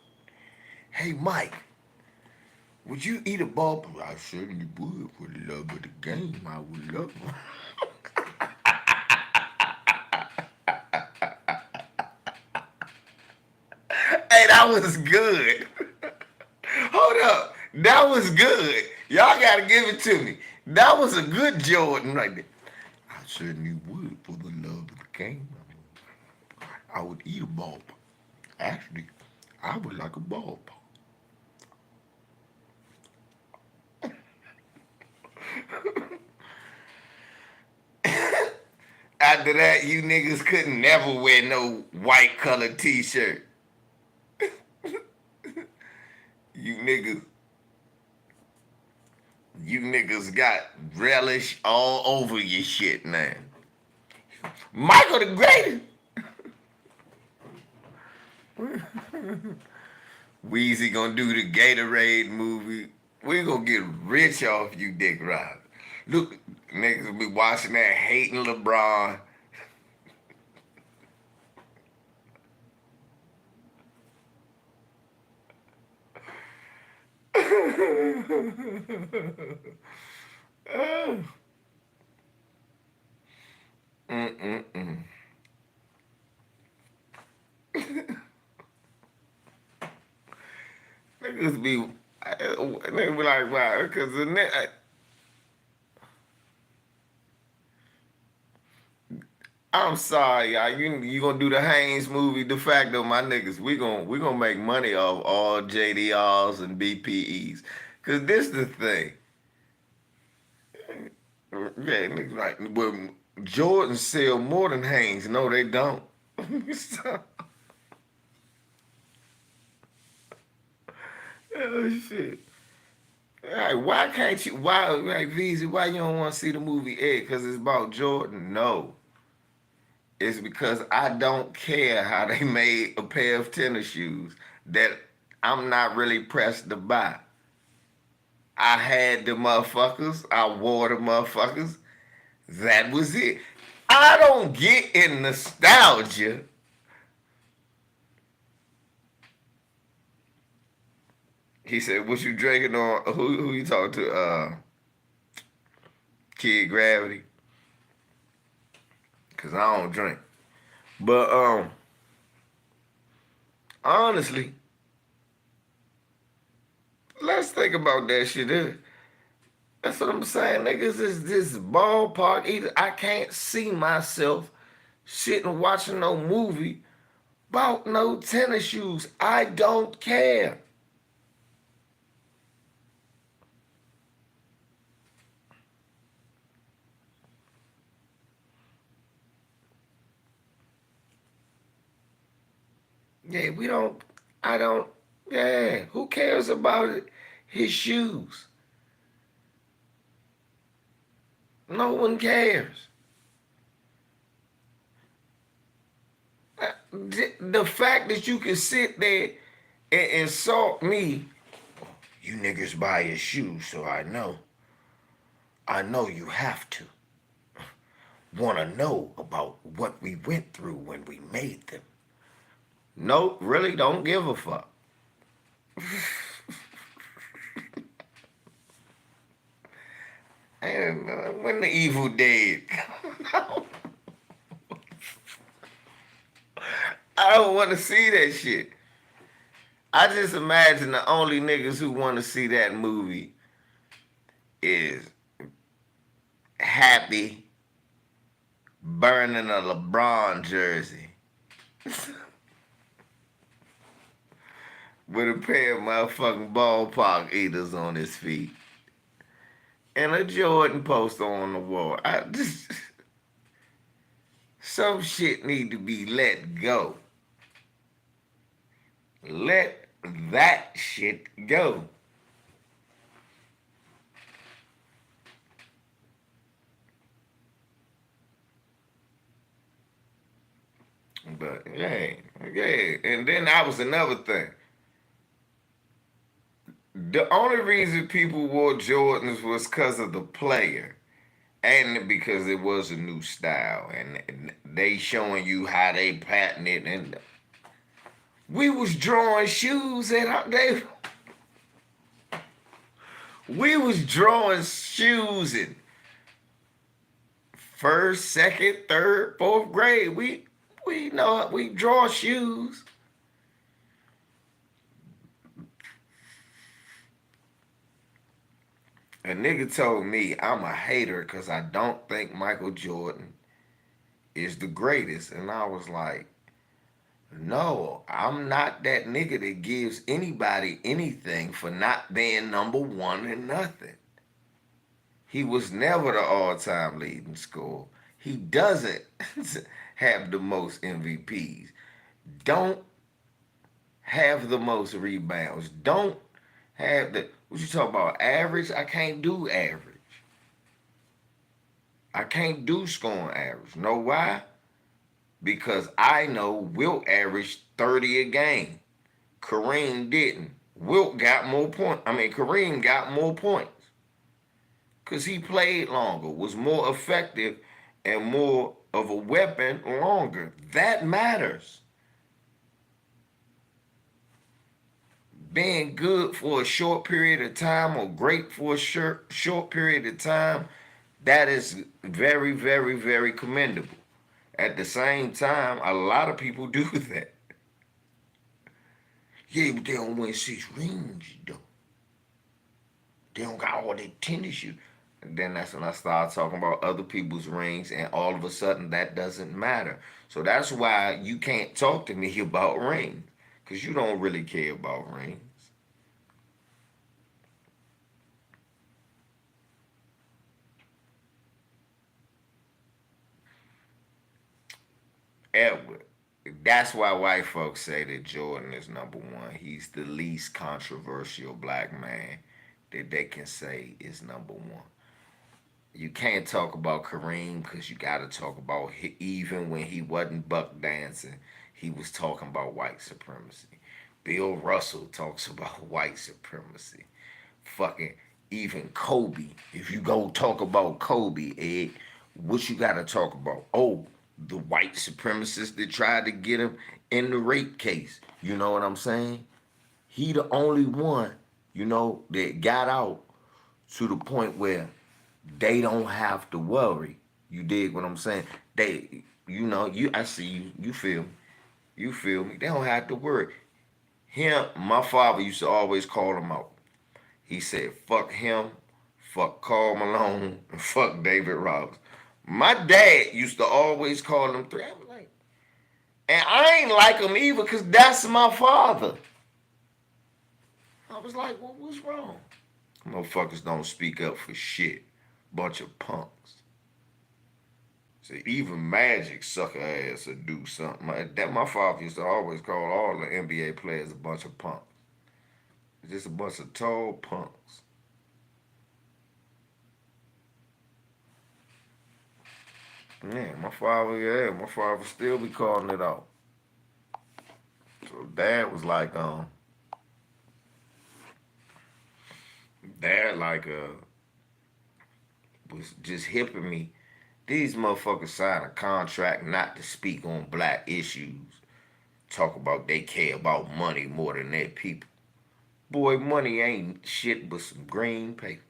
Hey, Mike, would you eat a ball? I certainly would for the love of the game. I would love it. Hey, that was good. Hold up. That was good. Y'all got to give it to me. That was a good Jordan right there. I certainly would for the love of the game. I would eat a ball. Actually, I would like a ball. After that, you niggas couldn't never wear no white colored t-shirt. You niggas got relish all over your shit now. Michael the Greatest. Weezy gonna do the Gatorade movie. We gonna get rich off you dick riders. Look, niggas will be watching that hating LeBron. Niggas be like, wow, because I'm sorry, y'all. You gonna do the Haynes movie? De facto, my niggas, we gonna make money off all JDRs and BPEs. Cause this the thing. Yeah, niggas like, well, Jordan sell more than Haynes. No, they don't. Oh shit. Right, why can't you? Why, like Visa? Why you don't want to see the movie Ed? Because it's about Jordan? No, it's because I don't care how they made a pair of tennis shoes that I'm not really pressed to buy. I had the motherfuckers. I wore the motherfuckers. That was it. I don't get in nostalgia. He said, "What you drinking on? Who you talking to? Kid Gravity? Cause I don't drink. But honestly, let's think about that shit. That's what I'm saying, niggas. Is this ballpark? Either I can't see myself sitting watching no movie about no tennis shoes. I don't care. Yeah, we don't. I don't. Yeah, who cares about it? His shoes? No one cares. The fact that you can sit there and insult me, you niggas buy his shoes, so I know you have to want to know about what we went through when we made them. No, really don't give a fuck. And when the Evil Dead come out, I don't want to see that shit. I just imagine the only niggas who want to see that movie is Happy burning a LeBron jersey with a pair of motherfucking ballpark eaters on his feet and a Jordan poster on the wall. I just some shit need to be let go. Let that shit go. But yeah. And then that was another thing. The only reason people wore Jordans was because of the player. And because it was a new style. And they showing you how they patented it. And we was drawing shoes we was drawing shoes in first, second, third, fourth grade. We know we draw shoes. A nigga told me I'm a hater because I don't think Michael Jordan is the greatest. And I was like, no, I'm not that nigga that gives anybody anything for not being number one in nothing. He was never the all-time leading scorer. He doesn't have the most MVPs. Don't have the most rebounds. Don't have the what you talk about average? I can't do average. I can't do scoring average. Know why? Because I know Wilt averaged 30 a game. Kareem didn't. Wilt got more points. Kareem got more points. Because he played longer, was more effective, and more of a weapon longer. That matters. Being good for a short period of time or great for a short period of time, that is very, very, very commendable. At the same time, a lot of people do that. Yeah, but they don't win 6 rings, though. They don't got all their tennis shoes. And then that's when I start talking about other people's rings, and all of a sudden that doesn't matter. So that's why you can't talk to me about rings, because you don't really care about rings. Edward. That's why white folks say that Jordan is number one. He's the least controversial black man that they can say is number one. You can't talk about Kareem because you got to talk about even when he wasn't buck dancing, he was talking about white supremacy. Bill Russell talks about white supremacy. Fucking even Kobe. If you go talk about Kobe, Ed, what you got to talk about? Oh, the white supremacists that tried to get him in the rape case. You know what I'm saying? He the only one, that got out to the point where they don't have to worry. You dig what I'm saying? I see you. You feel me? You feel me? They don't have to worry. Him, my father used to always call him out. He said, fuck him, fuck Karl Malone, and fuck David Robinson. My dad used to always call them three. I was like, and I ain't like him either because that's my father. I was like, well, what's wrong? Motherfuckers don't speak up for shit. Bunch of punks. So even Magic sucker ass or do something. That my father used to always call all the NBA players a bunch of punks. Just a bunch of tall punks. Man, my father still be calling it out. So dad was like, dad like was just hipping me. These motherfuckers signed a contract not to speak on black issues. Talk about they care about money more than their people. Boy, money ain't shit but some green paper.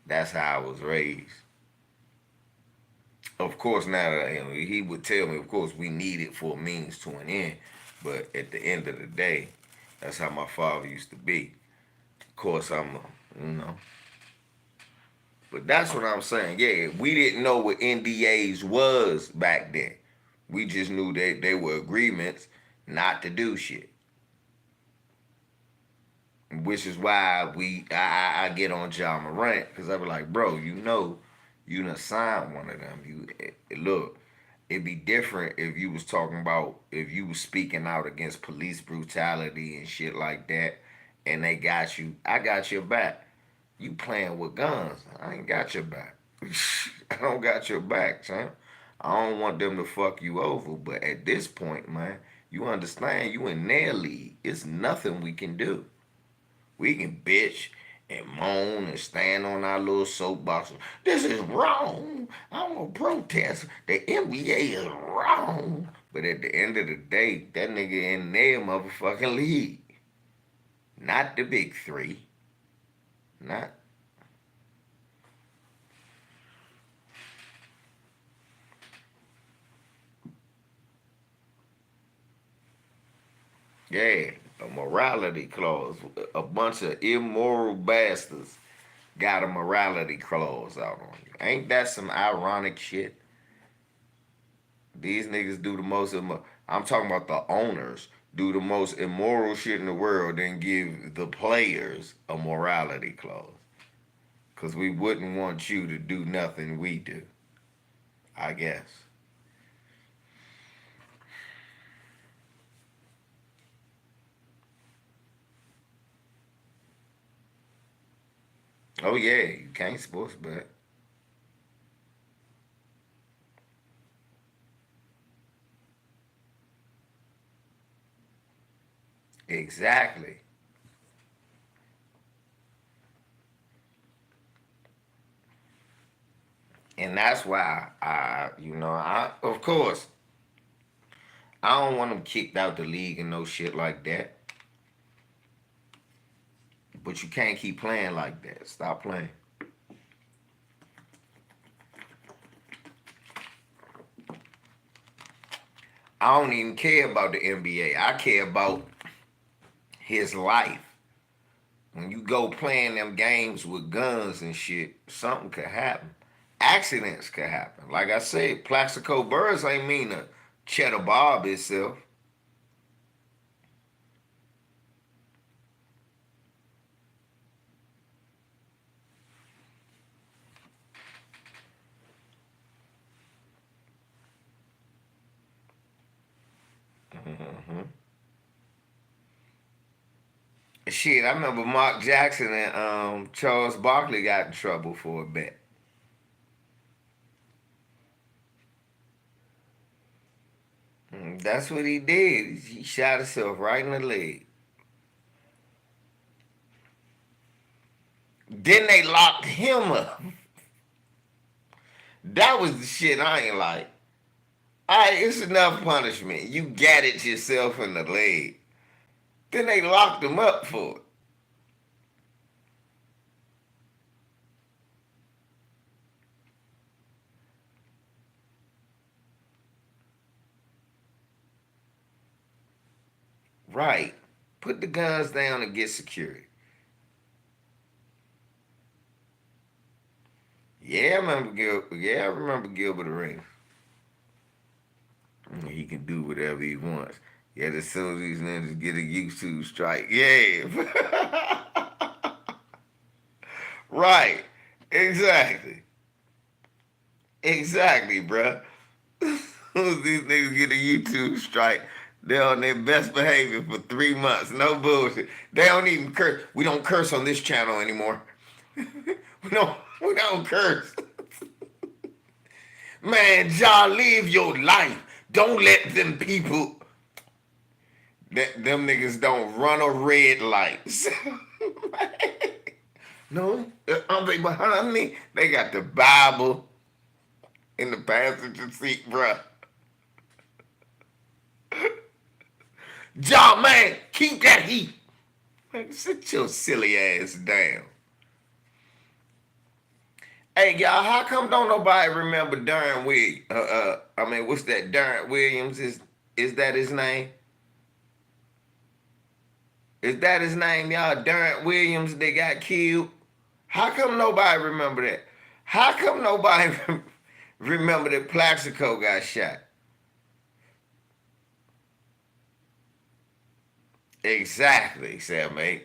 That's how I was raised. Of course, now that he would tell me, of course, we need it for a means to an end. But at the end of the day, that's how my father used to be. Of course, you know. But that's what I'm saying. Yeah, we didn't know what NDAs was back then. We just knew that they were agreements not to do shit. Which is why I get on Ja Morant because I be like, bro, you done signed one of them. Look, it'd be different if you was talking about if you was speaking out against police brutality and shit like that, and they got you. I got your back. You playing with guns. I ain't got your back. I don't got your back, son. I don't want them to fuck you over. But at this point, man, you understand you in their league. It's nothing we can do. We can bitch and moan and stand on our little soapbox. This is wrong. I'm gonna protest. The NBA is wrong. But at the end of the day, that nigga in their motherfucking league. Not the big three. Not. Yeah, a morality clause. A bunch of immoral bastards got a morality clause out on you. Ain't that some ironic shit? These niggas do the most. I'm talking about the owners do the most immoral shit in the world, then give the players a morality clause. Cause we wouldn't want you to do nothing we do. I guess. Oh yeah, you can't sports bet. Exactly. And that's why I of course I don't want them kicked out the league and no shit like that. But you can't keep playing like that. Stop playing. I don't even care about the NBA. I care about his life. When you go playing them games with guns and shit, something could happen. Accidents could happen. Like I said, Plaxico Burrs ain't mean to Cheddar Bob itself. Mm-hmm. Shit, I remember Mark Jackson and Charles Barkley got in trouble for a bet. That's what he did. He shot himself right in the leg. Then they locked him up. That was the shit I ain't like. Alright, it's enough punishment. You got it yourself in the leg. Then they locked him up for it. Right. Put the guns down and get security. I remember Gilbert Arenas. He can do whatever he wants. Yeah, as soon as these ninjas get a YouTube strike, yeah. Right. Exactly. Exactly, bruh. These niggas get a YouTube strike. They're on their best behavior for 3 months. No bullshit. They don't even curse. We don't curse on this channel anymore. We don't curse. Man, y'all live your life. Don't let them people them niggas don't run a red light. No, they behind me. They got the Bible in the passenger seat, bruh. Y'all, man, keep that heat. Man, sit your silly ass down. Hey, y'all, how come don't nobody remember Darren Williams? I mean, what's that? Darren Williams is that his name? Is that his name, y'all? Darren Williams, they got killed. How come nobody remember that? How come nobody remember that Plaxico got shot? Exactly, Cellmate.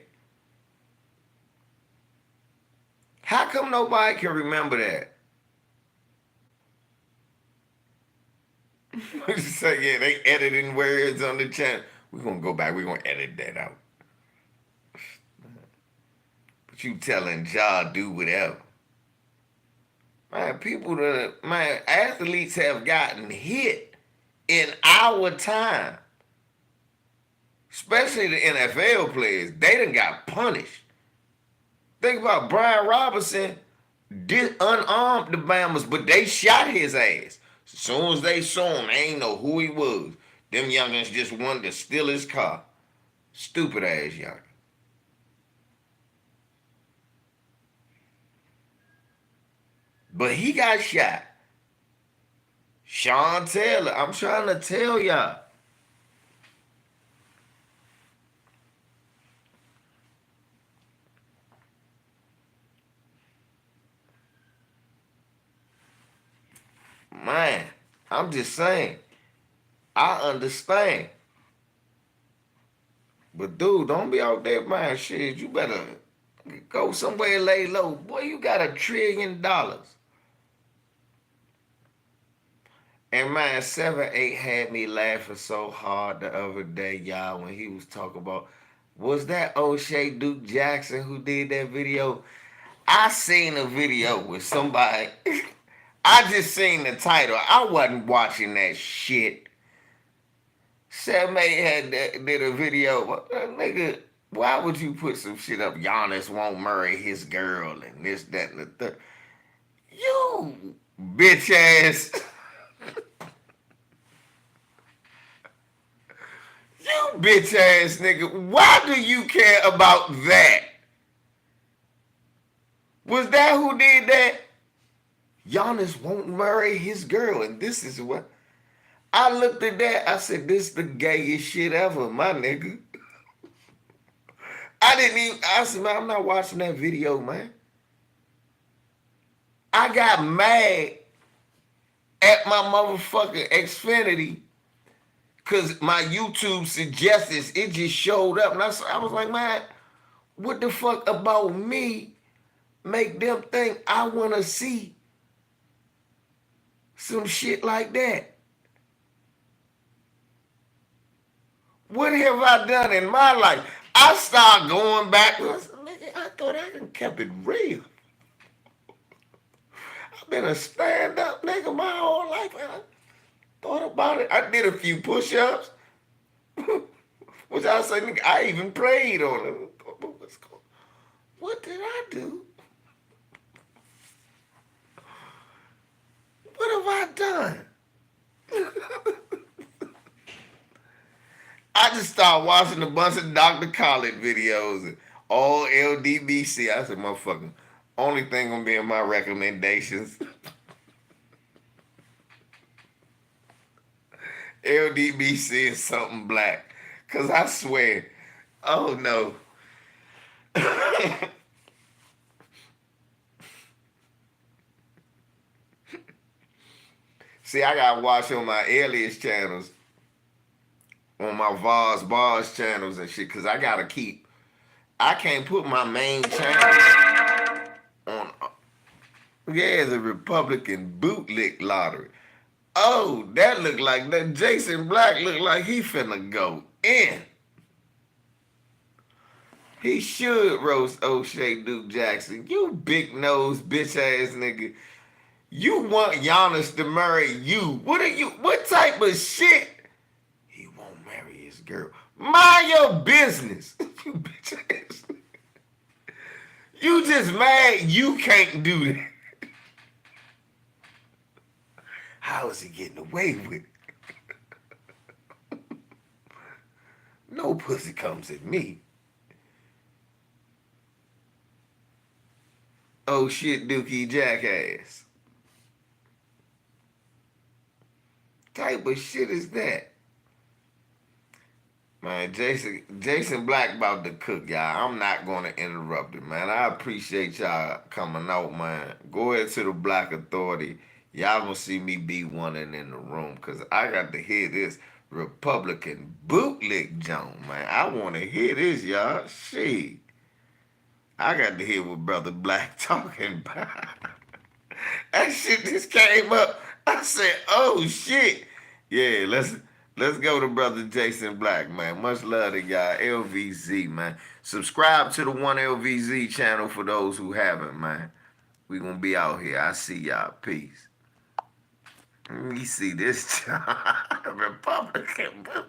How come nobody can remember that? So yeah, they editing words on the channel. We're gonna go back, we're gonna edit that out. But you telling Ja do whatever. Man, athletes have gotten hit in our time. Especially the NFL players. They done got punished. Think about Brian Robinson unarmed the Bammers, but they shot his ass. As soon as they saw him, they ain't know who he was. Them youngins just wanted to steal his car. Stupid ass youngin. But he got shot. Sean Taylor, I'm trying to tell y'all. Man, I'm just saying. I understand. But dude, don't be out there buying shit. You better go somewhere and lay low. Boy, you got $1 trillion. And man, 7-8 had me laughing so hard the other day, y'all, when he was talking about, was that O'Shea Duke Jackson who did that video? I seen a video with somebody. I just seen the title. I wasn't watching that shit. 7-8 did a video. Nigga, why would you put some shit up? Giannis won't marry his girl and this, that, and the third. You bitch ass. You bitch ass nigga. Why do you care about that? Was that who did that? Giannis won't marry his girl, and this is what I looked at that. I said, "This the gayest shit ever, my nigga." I said, "Man, I'm not watching that video, man." I got mad at my motherfucking Xfinity because my YouTube suggestions, it just showed up, and I was like, "Man, what the fuck about me make them think I want to see some shit like that? What have I done in my life?" I start going back. I thought I done kept it real. I've been a stand-up nigga my whole life. I thought about it. I did a few push-ups. Which I say, nigga, I even prayed on it. What did I do? What have I done? I just started watching a bunch of Dr. Khaled videos and all LDBC. I said, motherfucker, only thing gonna be in my recommendations. LDBC is something black. Cause I swear, oh no. See, I gotta watch on my alias channels, on my Voz Bars channels and shit, cause I can't put my main channel on. Yeah, the Republican bootlick lottery. Oh, that looked like that. Jason Black looked like he finna go in. He should roast O'Shea Duke Jackson. You big nose bitch ass nigga. You want Giannis to marry you. What are you? What type of shit? He won't marry his girl. Mind your business. You bitch ass. You just mad you can't do that. How is he getting away with it? No pussy comes at me. Oh shit, Dookie jackass. Type of shit is that? Man, Jason Black about to cook, y'all. I'm not gonna interrupt it, man. I appreciate y'all coming out, man. Go ahead to the Black Authority. Y'all gonna see me be one in the room, cause I got to hear this Republican bootlick Joan, man. I wanna hear this, y'all. Shit. I got to hear what Brother Black talking about. That shit just came up. I said, "Oh shit, yeah." Let's go to Brother Jason Black, man. Much love to y'all. LVZ, man. Subscribe to the One LVZ channel for those who haven't, man. We gonna be out here. I see y'all. Peace. Let me see this Republican.